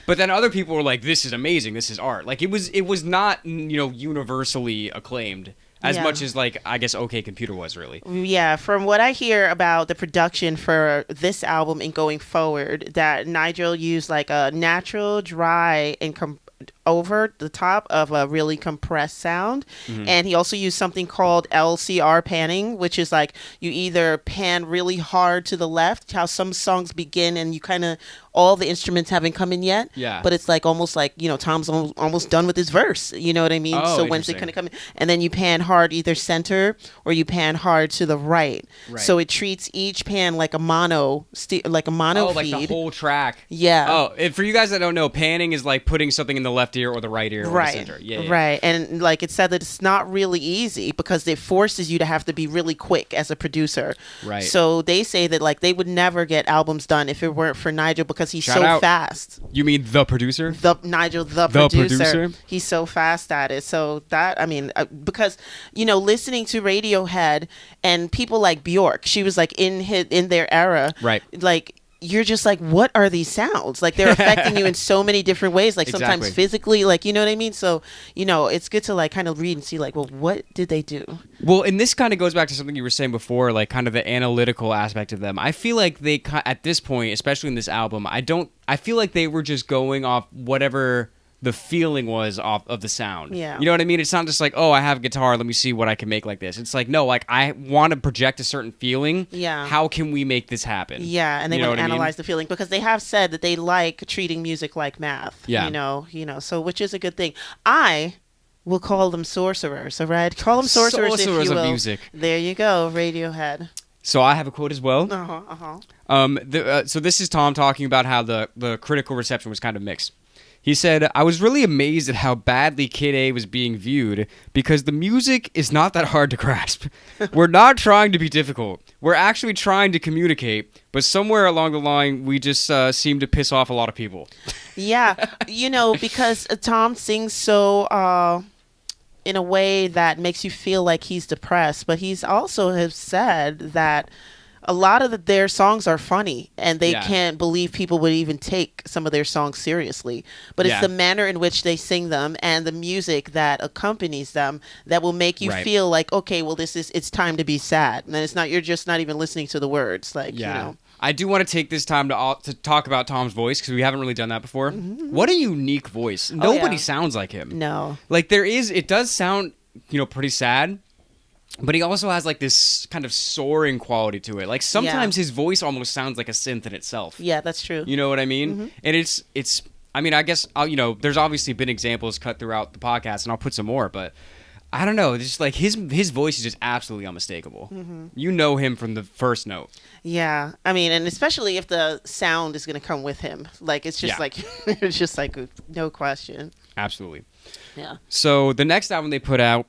S1: But then other people were like, this is amazing. This is art. Like, it was not, universally acclaimed. As much as, like, I guess OK Computer was, really.
S2: Yeah, from what I hear about the production for this album and going forward, that Nigel used, like, a natural, dry, and over the top of a really compressed sound. And he also used something called LCR panning, which is, like, you either pan really hard to the left, how some songs begin and you kind of... all the instruments haven't come in yet.
S1: Yeah.
S2: But it's like almost like, Tom's almost done with his verse. You know what I mean?
S1: Oh,
S2: so when's it going to come in? And then you pan hard either center or you pan hard to the right. So it treats each pan like a mono feed.
S1: Like the whole track.
S2: Yeah.
S1: Oh, and for you guys that don't know, panning is like putting something in the left ear or the right ear or the center. Yeah.
S2: Right. And like it said that it's not really easy because it forces you to have to be really quick as a producer.
S1: Right.
S2: So they say that like they would never get albums done if it weren't for Nigel because he's
S1: Shout
S2: so
S1: out.
S2: fast.
S1: You mean the producer?
S2: Nigel, the producer. He's so fast at it. So that, I mean, because, listening to Radiohead and people like Bjork, she was like in their era.
S1: Right.
S2: Like, you're just like, what are these sounds? Like, they're affecting you in so many different ways, like sometimes physically, like, you know what I mean? So, it's good to like kind of read and see like, well, what did they do?
S1: Well, and this kind of goes back to something you were saying before, like kind of the analytical aspect of them. I feel like they, at this point, especially in this album, I feel like they were just going off whatever the feeling was off of the sound.
S2: Yeah.
S1: You know what I mean? It's not just like, oh, I have a guitar, let me see what I can make like this. It's like, no, like I want to project a certain feeling.
S2: Yeah.
S1: How can we make this happen?
S2: Yeah, and they want to analyze the feeling because they have said that they like treating music like math.
S1: Yeah.
S2: So which is a good thing. I will call them sorcerers, all right? Call them sorcerers if you will.
S1: Of music.
S2: There you go, Radiohead.
S1: So I have a quote as well. So this is Tom talking about how the critical reception was kind of mixed. He said, I was really amazed at how badly Kid A was being viewed because the music is not that hard to grasp. We're not trying to be difficult. We're actually trying to communicate, but somewhere along the line, we just seem to piss off a lot of people.
S2: Yeah, because Tom sings so... in a way that makes you feel like he's depressed, but he's also has said that a lot of their songs are funny and they can't believe people would even take some of their songs seriously. But it's the manner in which they sing them and the music that accompanies them that will make you feel like, okay, well, it's time to be sad. And then you're just not even listening to the words. Like,
S1: I do want to take this time to talk about Tom's voice because we haven't really done that before. What a unique voice. Nobody sounds like him.
S2: No.
S1: Like it does sound, pretty sad. But he also has like this kind of soaring quality to it. Like sometimes his voice almost sounds like a synth in itself.
S2: Yeah, that's true.
S1: You know what I mean? And it's. I mean, I guess there's obviously been examples cut throughout the podcast, and I'll put some more. But I don't know. Just like his voice is just absolutely unmistakable. You know him from the first note.
S2: Yeah, I mean, and especially if the sound is going to come with him, like it's just like it's just like no question.
S1: Absolutely.
S2: Yeah.
S1: So the next album they put out,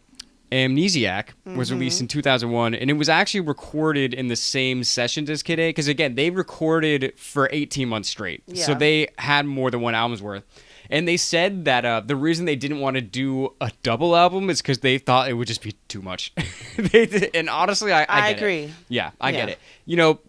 S1: Amnesiac, was released in 2001, and it was actually recorded in the same sessions as Kid A, because again, they recorded for 18 months straight, so they had more than one album's worth. And they said that the reason they didn't want to do a double album is because they thought it would just be too much. And honestly, I
S2: agree.
S1: It. Yeah, I get it.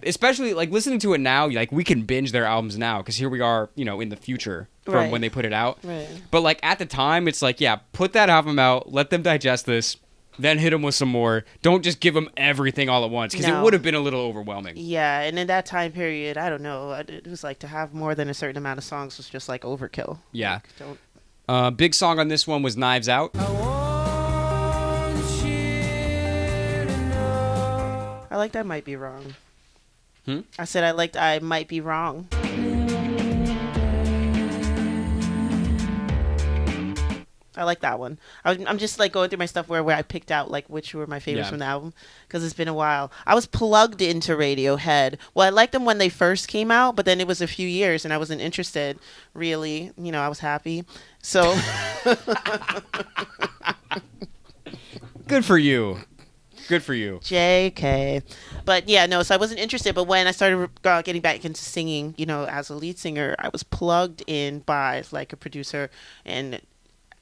S1: Especially like listening to it now, like we can binge their albums now because here we are, in the future from when they put it out.
S2: Right.
S1: But like at the time, it's like, put that album out, let them digest this. Then hit them with some more. Don't just give them everything all at once because it would have been a little overwhelming.
S2: Yeah, and in that time period, I don't know. It was like to have more than a certain amount of songs was just like overkill.
S1: Yeah. Big song on this one was Knives Out.
S2: I liked I Might Be Wrong. I said I liked I Might Be Wrong. I like that one. I'm just like going through my stuff where I picked out like which were my favorites from the album because it's been a while. I was plugged into Radiohead. Well, I liked them when they first came out, but then it was a few years and I wasn't interested really. I was happy. So
S1: Good for you. Good for you.
S2: JK. But yeah, no, so I wasn't interested. But when I started getting back into singing, as a lead singer, I was plugged in by like a producer. And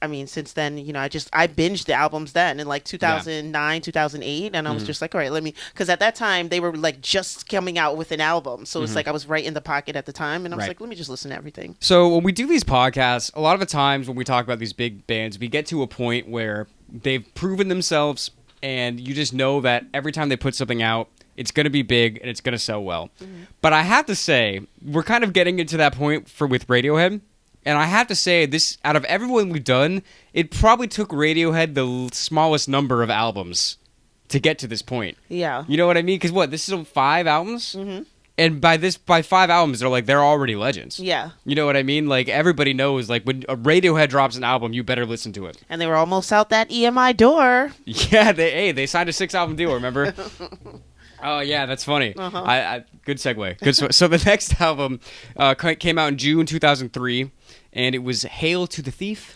S2: I mean, since then, I binged the albums then in like 2009, 2008. And I was just like, all right, because at that time they were like just coming out with an album. So it's like I was right in the pocket at the time. And I was like, let me just listen to everything.
S1: So when we do these podcasts, a lot of the times when we talk about these big bands, we get to a point where they've proven themselves. And you just know that every time they put something out, it's going to be big and it's going to sell well. But I have to say, we're kind of getting into that point with Radiohead. And I have to say, this out of everyone we've done, it probably took Radiohead the smallest number of albums to get to this point.
S2: Yeah.
S1: You know what I mean? Because this is 5 albums? Mm-hmm. And by 5 albums, they're already legends.
S2: Yeah.
S1: You know what I mean? Like, everybody knows, like, when a Radiohead drops an album, you better listen to it.
S2: And they were almost out that EMI door.
S1: Yeah, they signed a 6-album deal, remember? Oh, yeah, that's funny. Good segue. So the next album came out in June 2003, and it was Hail to the Thief.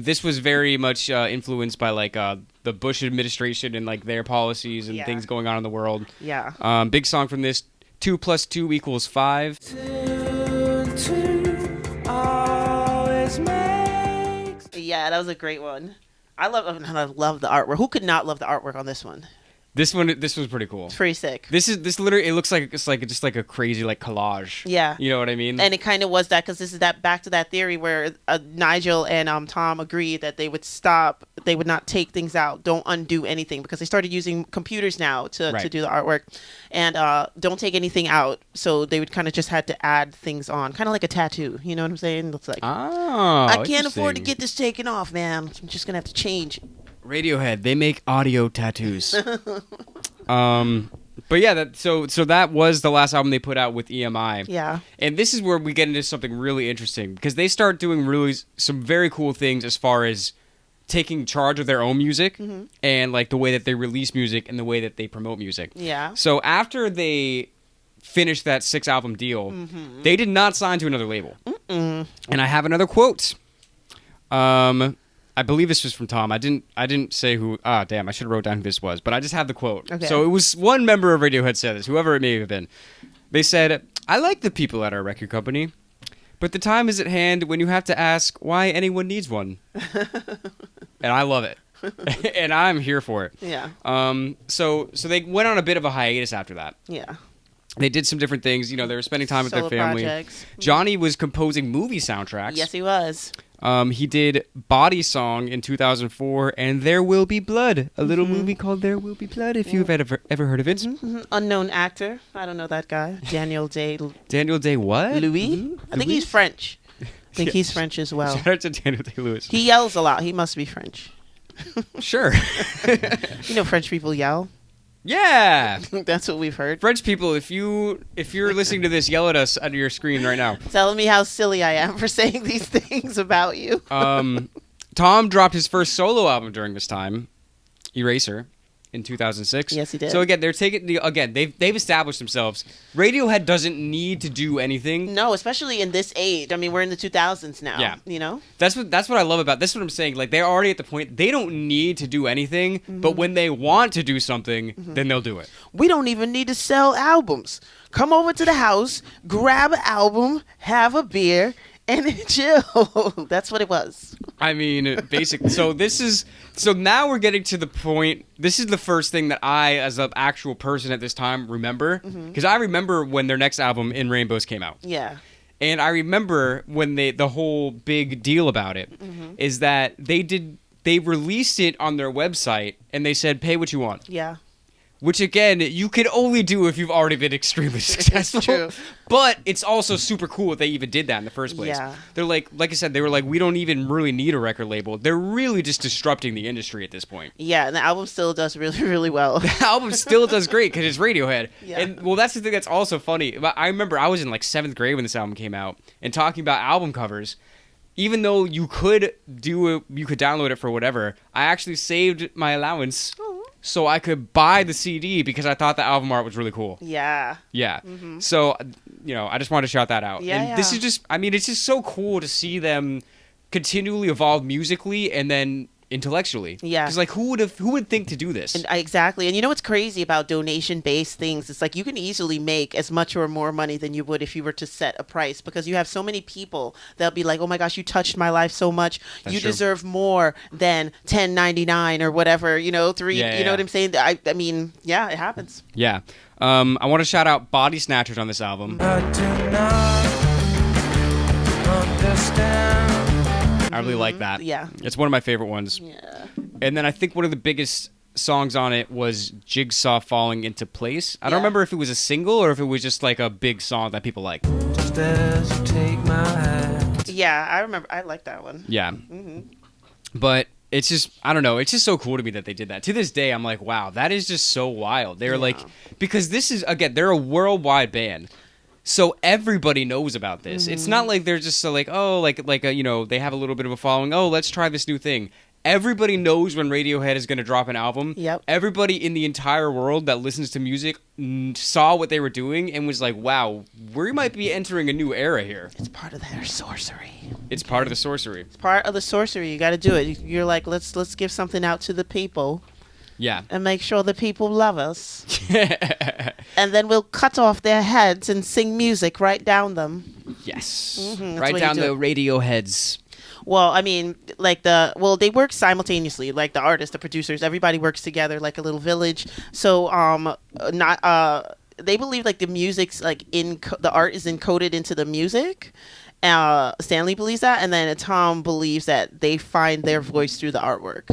S1: This was very much influenced by, like, the Bush administration and, like, their policies and things going on in the world.
S2: Yeah.
S1: Big song from this, 2 + 2 = 5.
S2: 2 always makes... Yeah, that was a great one. I love the artwork. Who could not love the artwork on this one?
S1: This was pretty cool.
S2: It's pretty sick.
S1: This literally, it looks like it's like just like a crazy like collage.
S2: Yeah.
S1: You know what I mean?
S2: And it kind of was that, because this is back to that theory where Nigel and Tom agreed that they would stop, they would not take things out, don't undo anything, because they started using computers now to do the artwork, and don't take anything out. So they would kind of just had to add things on, kind of like a tattoo. You know what I'm saying? It's like, I can't afford to get this taken off, man. I'm just gonna have to change.
S1: Radiohead, they make audio tattoos. But yeah, so that was the last album they put out with EMI.
S2: Yeah.
S1: And this is where we get into something really interesting, because they start doing really some very cool things as far as taking charge of their own music and like the way that they release music and the way that they promote music.
S2: Yeah.
S1: So after they finished that 6-album deal, they did not sign to another label. And I have another quote. I believe this was from Tom. I didn't say who. Damn! I should have wrote down who this was, but I just have the quote. Okay. So it was one member of Radiohead said this, whoever it may have been. They said, "I like the people at our record company, but the time is at hand when you have to ask why anyone needs one." And I love it, and I'm here for it.
S2: Yeah.
S1: So they went on a bit of a hiatus after that.
S2: Yeah.
S1: They did some different things. You know, they were spending time with their family.
S2: Projects.
S1: Johnny was composing movie soundtracks.
S2: Yes, he was.
S1: He did Body Song in 2004 and There Will Be Blood, a little movie called There Will Be Blood, if you've ever heard of it.
S2: Unknown actor. I don't know that guy. Daniel Day
S1: what?
S2: Louis? I think he's French. I think he's French as well.
S1: Shout out to Daniel Day-Lewis.
S2: He yells a lot. He must be French.
S1: Sure.
S2: You know French people yell?
S1: Yeah.
S2: That's what we've heard.
S1: French people, if you're listening to this, yell at us under your screen right now.
S2: Telling me how silly I am for saying these things about you.
S1: Tom dropped his first solo album during this time, Eraser, in 2006.
S2: Yes, he did.
S1: So again, they've established themselves. Radiohead doesn't need to do anything.
S2: No, especially in this age. I mean, we're in the 2000s now.
S1: Yeah.
S2: You know?
S1: That's what I love about this. Is what I'm saying. Like, they're already at the point they don't need to do anything, but when they want to do something, then they'll do it.
S2: We don't even need to sell albums. Come over to the house, grab an album, have a beer, and chill. That's what it was.
S1: I mean, basically. So now we're getting to the point. This is the first thing that I, as an actual person at this time, remember. Because I remember when their next album, In Rainbows, came out.
S2: Yeah.
S1: And I remember when the whole big deal about it is that they released it on their website and they said, pay what you want.
S2: Yeah.
S1: Which, again, you can only do if you've already been extremely successful.
S2: It's true.
S1: But it's also super cool that they even did that in the first place.
S2: Yeah.
S1: They're like I said, they were like, we don't even really need a record label. They're really just disrupting the industry at this point.
S2: Yeah, and the album still does really, really well.
S1: The album still does great because it's Radiohead.
S2: Yeah.
S1: And, well, that's the thing that's also funny. I remember I was in, like, 7th grade when this album came out, and talking about album covers, even though you could download it for whatever, I actually saved my allowance so I could buy the CD because I thought the album art was really cool.
S2: Yeah.
S1: Yeah. So, you know, I just wanted to shout that out.
S2: Yeah,
S1: and this is just, I mean, it's just so cool to see them continually evolve musically and then intellectually.
S2: Yeah.
S1: Because like who would think to do this?
S2: And exactly. And you know what's crazy about donation-based things? It's like you can easily make as much or more money than you would if you were to set a price, because you have so many people that'll be like, oh my gosh, you touched my life so much.
S1: That's
S2: you
S1: true.
S2: deserve more than $10.99 or whatever, you know, you know what I'm saying? I mean, yeah, it happens.
S1: Yeah. I want to shout out Body Snatchers on this album.
S3: I do not understand.
S1: I really like that.
S2: Yeah.
S1: It's one of my favorite ones.
S2: Yeah.
S1: And then I think one of the biggest songs on it was Jigsaw Falling Into Place. I don't
S2: Yeah.
S1: remember if it was a single or if it was just like a big song that people like.
S3: Just as you take my hand.
S2: Yeah, I remember. I like that one.
S1: Yeah. But it's just, I don't know, it's just so cool to me that they did that. To this day, I'm like, wow, that is just so wild. They're like, because this is, again, they're a worldwide band. So everybody knows about this. It's not like they're just so like, oh, like a, you know, they have a little bit of a following. Oh, let's try this new thing. Everybody knows when Radiohead is going to drop an album.
S2: Yep.
S1: Everybody in the entire world that listens to music saw what they were doing and was like, wow, we might be entering a new era here.
S2: It's part of their sorcery.
S1: It's part of the sorcery.
S2: It's part of the sorcery. You got to do it. You're like, let's give something out to the people
S1: Yeah.
S2: and make sure the people love us. And then we'll cut off their heads and sing music right down them.
S1: Yes.
S2: that's
S1: Right
S2: what
S1: down
S2: you
S1: the
S2: do.
S1: Radioheads.
S2: Well, I mean, like they work simultaneously. Like the artists, the producers, everybody works together like a little village. So, they believe like the music's like the art is encoded into the music. Stanley believes that, and then Tom believes that they find their voice through the artwork,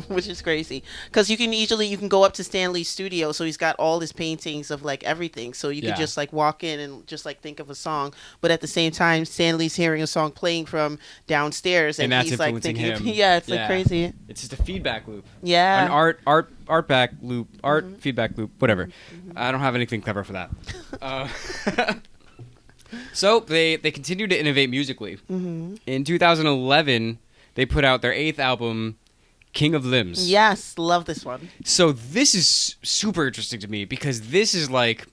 S2: which is crazy. Because you can go up to Stanley's studio, so he's got all his paintings of like everything. So you
S1: Yeah.
S2: could just like walk in and just like think of a song, but at the same time, Stanley's hearing a song playing from downstairs, and
S1: that's
S2: he's like
S1: influencing
S2: thinking,
S1: him.
S2: yeah, it's
S1: Yeah.
S2: like crazy.
S1: It's just a feedback loop.
S2: Yeah.
S1: An art back loop, feedback loop, whatever. I don't have anything clever for that. So they continue to innovate musically. In 2011, they put out their 8th album, King of Limbs.
S2: Yes, love this one.
S1: So this is super interesting to me because this is like,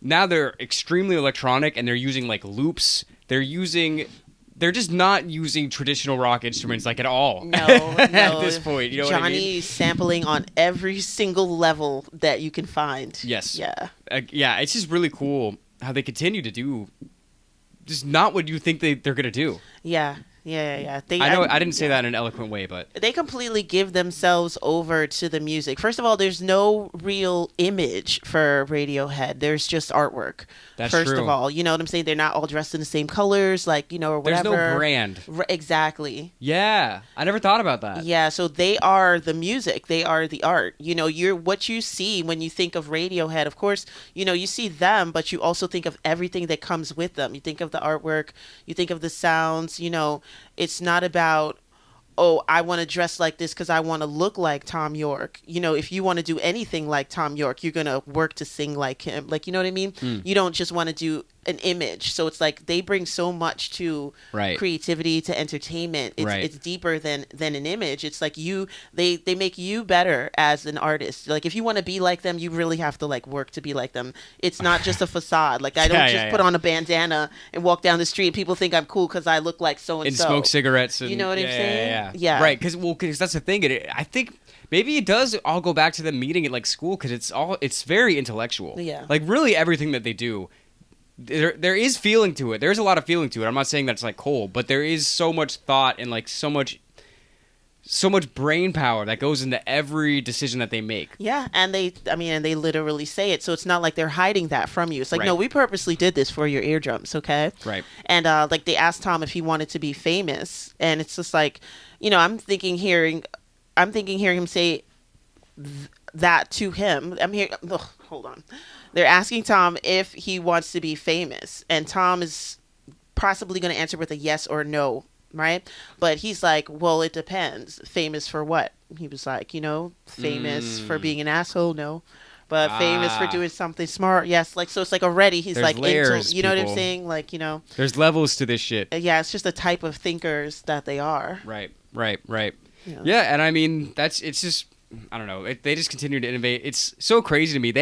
S1: now they're extremely electronic and they're using like loops. They're just not using traditional rock instruments like at all.
S2: No,
S1: at this point, you know what I mean?
S2: Johnny's sampling on every single level that you can find.
S1: Yes.
S2: Yeah.
S1: Yeah, it's just really cool how they continue to do just not what you think they're going to do.
S2: Yeah. I
S1: didn't say that in an eloquent way, but
S2: they completely give themselves over to the music. First of all, there's no real image for Radiohead. There's just artwork.
S1: That's
S2: First
S1: true.
S2: of all, you know what I'm saying? They're not all dressed in the same colors, like, you know, or
S1: there's
S2: whatever.
S1: no brand.
S2: Exactly.
S1: Yeah, I never thought about that.
S2: Yeah, so they are the music. They are the art. You know, you're what you see when you think of Radiohead. Of course, you know, you see them, but you also think of everything that comes with them. You think of the artwork. You think of the sounds. You know, it's not about, oh, I want to dress like this because I want to look like Tom York. You know, if you want to do anything like Tom York, you're going to work to sing like him. Like, you know what I mean? You don't just want to do an image. So it's like they bring so much to creativity, to entertainment. It's deeper than an image. It's like they make you better as an artist. Like if you want to be like them, you really have to like work to be like them. It's not just a facade. Like I don't just put on a bandana and walk down the street and people think I'm cool because I look like so and so.
S1: And smoke cigarettes. And,
S2: you know what I'm saying?
S1: Yeah. Right, because that's the thing. I think maybe it does all go back to them meeting at like school because it's very intellectual. Yeah. Like really everything that they do. There is feeling to it. There's a lot of feeling to it. I'm not saying that's like cold, but there is so much thought and like so much brain power that goes into every decision that they make.
S2: Yeah, and they literally say it, so it's not like they're hiding that from you. It's like, no, we purposely did this for your eardrums, okay?
S1: Right.
S2: And like they asked Tom if he wanted to be famous, and it's just like, you know, I'm thinking hearing him say that to him. Hold on. They're asking Tom if he wants to be famous, and Tom is possibly going to answer with a yes or no, right? But he's like, well, it depends. Famous for what? He was like, you know, famous for being an asshole, no. But famous for doing something smart, yes. Like, so it's like already he's
S1: There's
S2: like,
S1: layers,
S2: you know what I'm
S1: people.
S2: saying? Like, you know.
S1: There's levels to this shit.
S2: Yeah, it's just the type of thinkers that they are.
S1: Right. Yeah, and I mean, it's just, I don't know. They just continue to innovate. It's so crazy to me.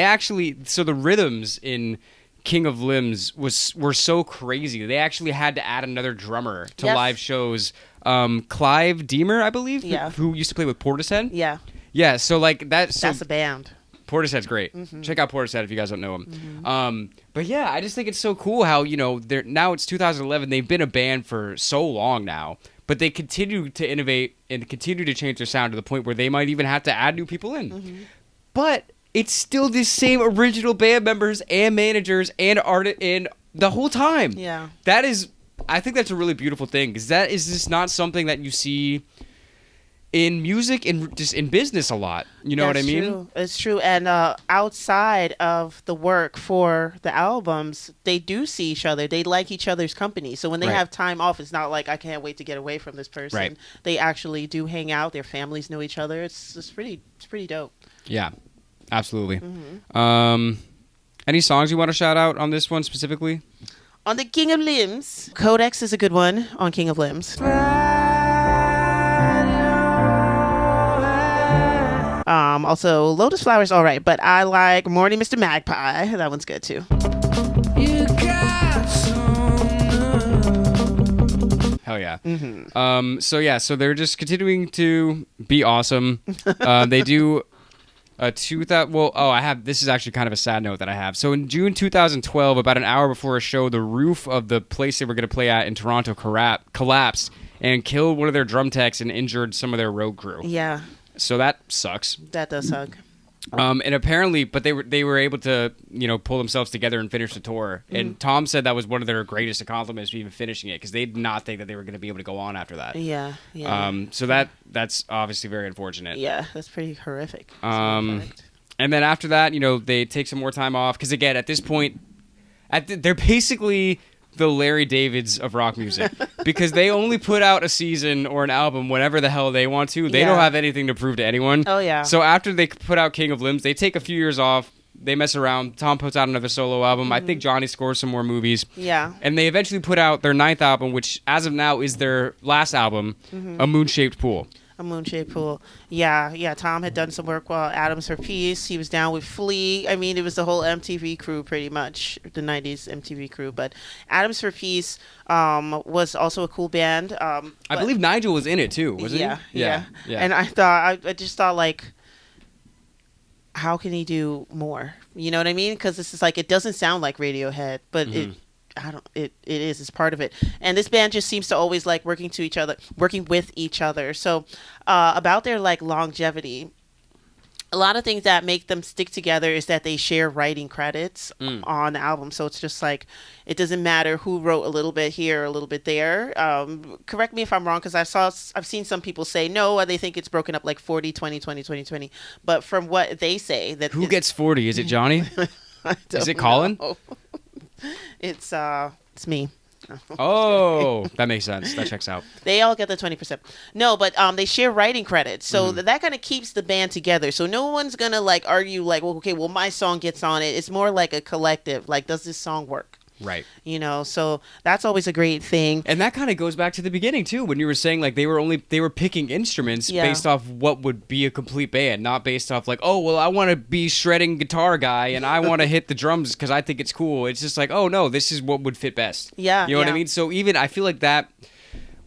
S1: So the rhythms in King of Limbs were so crazy. They actually had to add another drummer to
S2: Yes.
S1: live shows. Clive Deemer, I believe,
S2: Yeah.
S1: who used to play with Portishead.
S2: Yeah,
S1: Yeah, so like that. So
S2: that's a band.
S1: Portishead's great. Check out Portishead if you guys don't know him. But yeah, I just think it's so cool how, they're now it's 2011. They've been a band for so long now, but they continue to innovate and continue to change their sound to the point where they might even have to add new people in. But it's still the same original band members and managers and artists and the whole time.
S2: Yeah.
S1: I think that's a really beautiful thing because that is just not something that you see in music and just in business a lot. You know what I mean?
S2: True. It's true. And outside of the work for the albums, they do see each other. They like each other's company. So when they
S1: Right.
S2: have time off, it's not like I can't wait to get away from this person.
S1: Right.
S2: They actually do hang out. Their families know each other. It's pretty dope.
S1: Yeah, absolutely. Any songs you want to shout out on this one specifically?
S2: On the King of Limbs, Codex is a good one on King of Limbs. Also, Lotus Flower's all right, but I like Morning Mr. Magpie. That one's good too.
S3: You got some
S1: Hell yeah. So they're just continuing to be awesome. They do a 2000. Well, I have. This is actually kind of a sad note that I have. So in June 2012, about an hour before a show, the roof of the place they were going to play at in Toronto collapsed and killed one of their drum techs and injured some of their road crew.
S2: Yeah,
S1: So that sucks.
S2: that does suck.
S1: And apparently, but they were able to pull themselves together and finish the tour. And Tom said that was one of their greatest accomplishments, even finishing it, because they did not think that they were going to be able to go on after that.
S2: Yeah.
S1: So that's obviously very unfortunate.
S2: Yeah, that's pretty horrific.
S1: And then after that, they take some more time off because again, at this point, they're basically the Larry Davids of rock music because they only put out a season or an album whenever the hell they want to. They
S2: Yeah.
S1: don't have anything to prove to anyone.
S2: Oh, yeah.
S1: So after they put out King of Limbs, they take a few years off. They mess around. Tom puts out another solo album. I think Johnny scores some more movies.
S2: Yeah.
S1: And they eventually put out their 9th album, which as of now is their last album, A Moon-Shaped Pool.
S2: A Moon-Shaped Pool. Yeah. Tom had done some work while Adams for Peace. He was down with Flea. I mean, it was the whole MTV crew pretty much, the 90s MTV crew. But Adams for Peace was also a cool band.
S1: I believe Nigel was in it too, wasn't he?
S2: Yeah.
S1: Yeah.
S2: And I just thought, like, how can he do more? You know what I mean? Because this is like, it doesn't sound like Radiohead, but it is. It's part of it. And this band just seems to always like working with each other. So about their like longevity, a lot of things that make them stick together is that they share writing credits on the album. So it's just like, it doesn't matter who wrote a little bit here or a little bit there. Correct me if I'm wrong, because I've seen some people say no, they think it's broken up like 40, 20, 20, 20, 20. But from what they say, that
S1: Who gets 40? Is it Johnny?
S2: I don't
S1: Is it Colin?
S2: know. It's me.
S1: Oh, that makes sense. That checks out.
S2: They all get the 20%. No, but they share writing credits, so that kind of keeps the band together. So no one's gonna like argue like, well, okay, well my song gets on it. It's more like a collective. Like, does this song work?
S1: Right.
S2: So that's always a great thing.
S1: And that kind of goes back to the beginning too, when you were saying like they were picking instruments based off what would be a complete band, not based off like, oh well, I want to be shredding guitar guy and I want to hit the drums because I think it's cool. It's just like, oh no, this is what would fit best.
S2: Yeah,
S1: you know what I mean. So even I feel like that.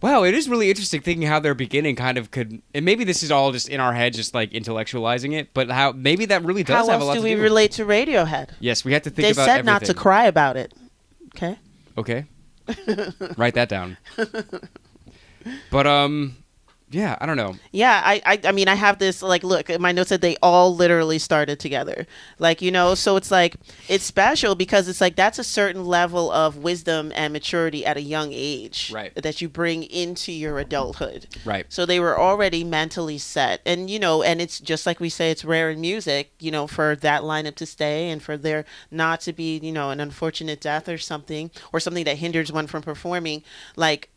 S1: Wow, it is really interesting thinking how their beginning kind of could, and maybe this is all just in our head, just like intellectualizing it, but how maybe that really does
S2: How
S1: have a
S2: else
S1: lot
S2: do
S1: to
S2: we
S1: do.
S2: relate to Radiohead?
S1: Yes, we have to think
S2: They
S1: about
S2: said
S1: everything.
S2: not to cry about it. Okay.
S1: Okay. Write that down. But yeah, I don't know.
S2: Yeah, I mean, I have this, like, look, my notes said they all literally started together. Like, so it's like, it's special because it's like, that's a certain level of wisdom and maturity at a young age.
S1: Right.
S2: That you bring into your adulthood.
S1: Right.
S2: So they were already mentally set. And, and it's just like we say, it's rare in music, for that lineup to stay and for there not to be, an unfortunate death or something that hinders one from performing, like,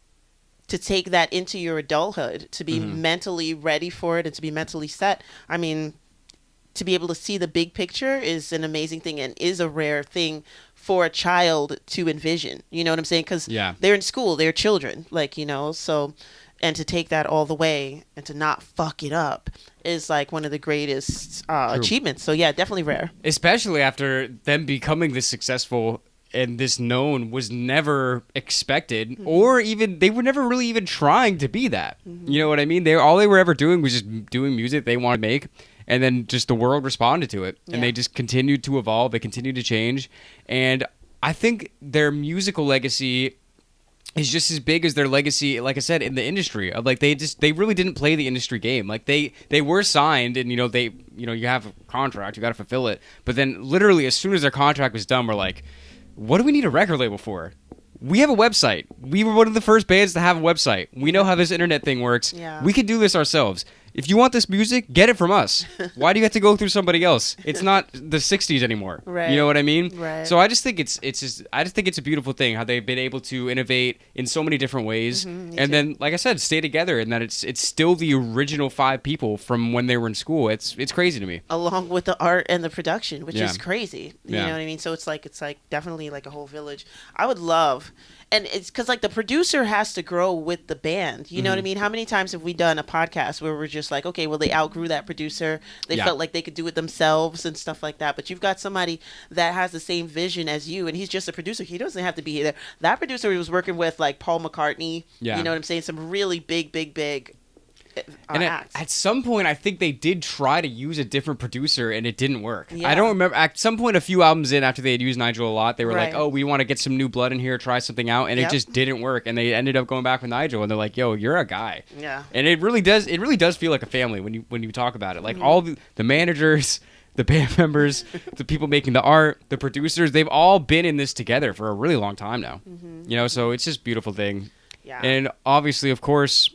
S2: to take that into your adulthood, to be mentally ready for it and to be mentally set. I mean, to be able to see the big picture is an amazing thing and is a rare thing for a child to envision. You know what I'm saying? Because they're in school, they're children, so, and to take that all the way and to not fuck it up is like one of the greatest achievements. So yeah, definitely rare.
S1: Especially after them becoming this successful and this known was never expected, or even they were never really even trying to be that. You know what I mean? All they were ever doing was just doing music they wanted to make, and then just the world responded to it, and they just continued to evolve. They continued to change, and I think their musical legacy is just as big as their legacy, like I said, in the industry. Of like they really didn't play the industry game. Like they were signed, and you have a contract, you got to fulfill it. But then literally as soon as their contract was done, we're like, what do we need a record label for? We have a website. We were one of the first bands to have a website. We know how this internet thing works.
S2: Yeah.
S1: We can do this ourselves. If you want this music, get it from us. Why do you have to go through somebody else? It's not the 60s anymore.
S2: Right.
S1: You know what I mean?
S2: Right.
S1: So I just think it's a beautiful thing how they've been able to innovate in so many different ways, and then, like I said, stay together, and that it's still the original 5 people from when they were in school. It's crazy to me.
S2: Along with the art and the production, which
S1: Yeah.
S2: is crazy. You
S1: Yeah.
S2: know what I mean? So it's like definitely like a whole village. I would love, and it's because like the producer has to grow with the band. You know what I mean? How many times have we done a podcast where we're just like, okay, well they outgrew that producer. They
S1: Yeah.
S2: felt like they could do it themselves and stuff like that. But you've got somebody that has the same vision as you, and he's just a producer. He doesn't have to be there. That producer was working with like Paul McCartney.
S1: Yeah.
S2: You know what I'm saying? Some really big
S1: And
S2: acts.
S1: at some point, I think they did try to use a different producer, and it didn't work.
S2: Yeah.
S1: I don't remember. At some point, a few albums in, after they had used Nigel a lot, they were like,
S2: Right.
S1: "Oh, we want to get some new blood in here, try something out," and
S2: Yep.
S1: it just didn't work. And they ended up going back with Nigel, and they're like, "Yo, you're a guy."
S2: Yeah.
S1: And it really does feel like a family when you talk about it. Like all the managers, the band members, the people making the art, the producers, they've all been in this together for a really long time now. So it's just a beautiful thing.
S2: Yeah.
S1: And obviously, of course,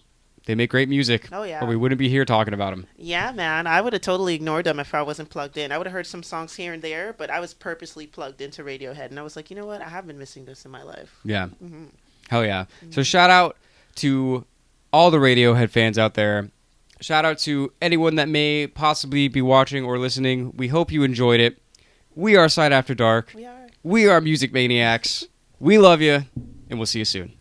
S1: they make great music.
S2: Oh, yeah.
S1: Or we wouldn't be here talking about them.
S2: Yeah, man. I would have totally ignored them if I wasn't plugged in. I would have heard some songs here and there, but I was purposely plugged into Radiohead. And I was like, you know what? I have been missing this in my life.
S1: Yeah. Hell yeah. So shout out to all the Radiohead fans out there. Shout out to anyone that may possibly be watching or listening. We hope you enjoyed it. We are Side After Dark.
S2: We are.
S1: We are Music Maniacs. We love you, and we'll see you soon.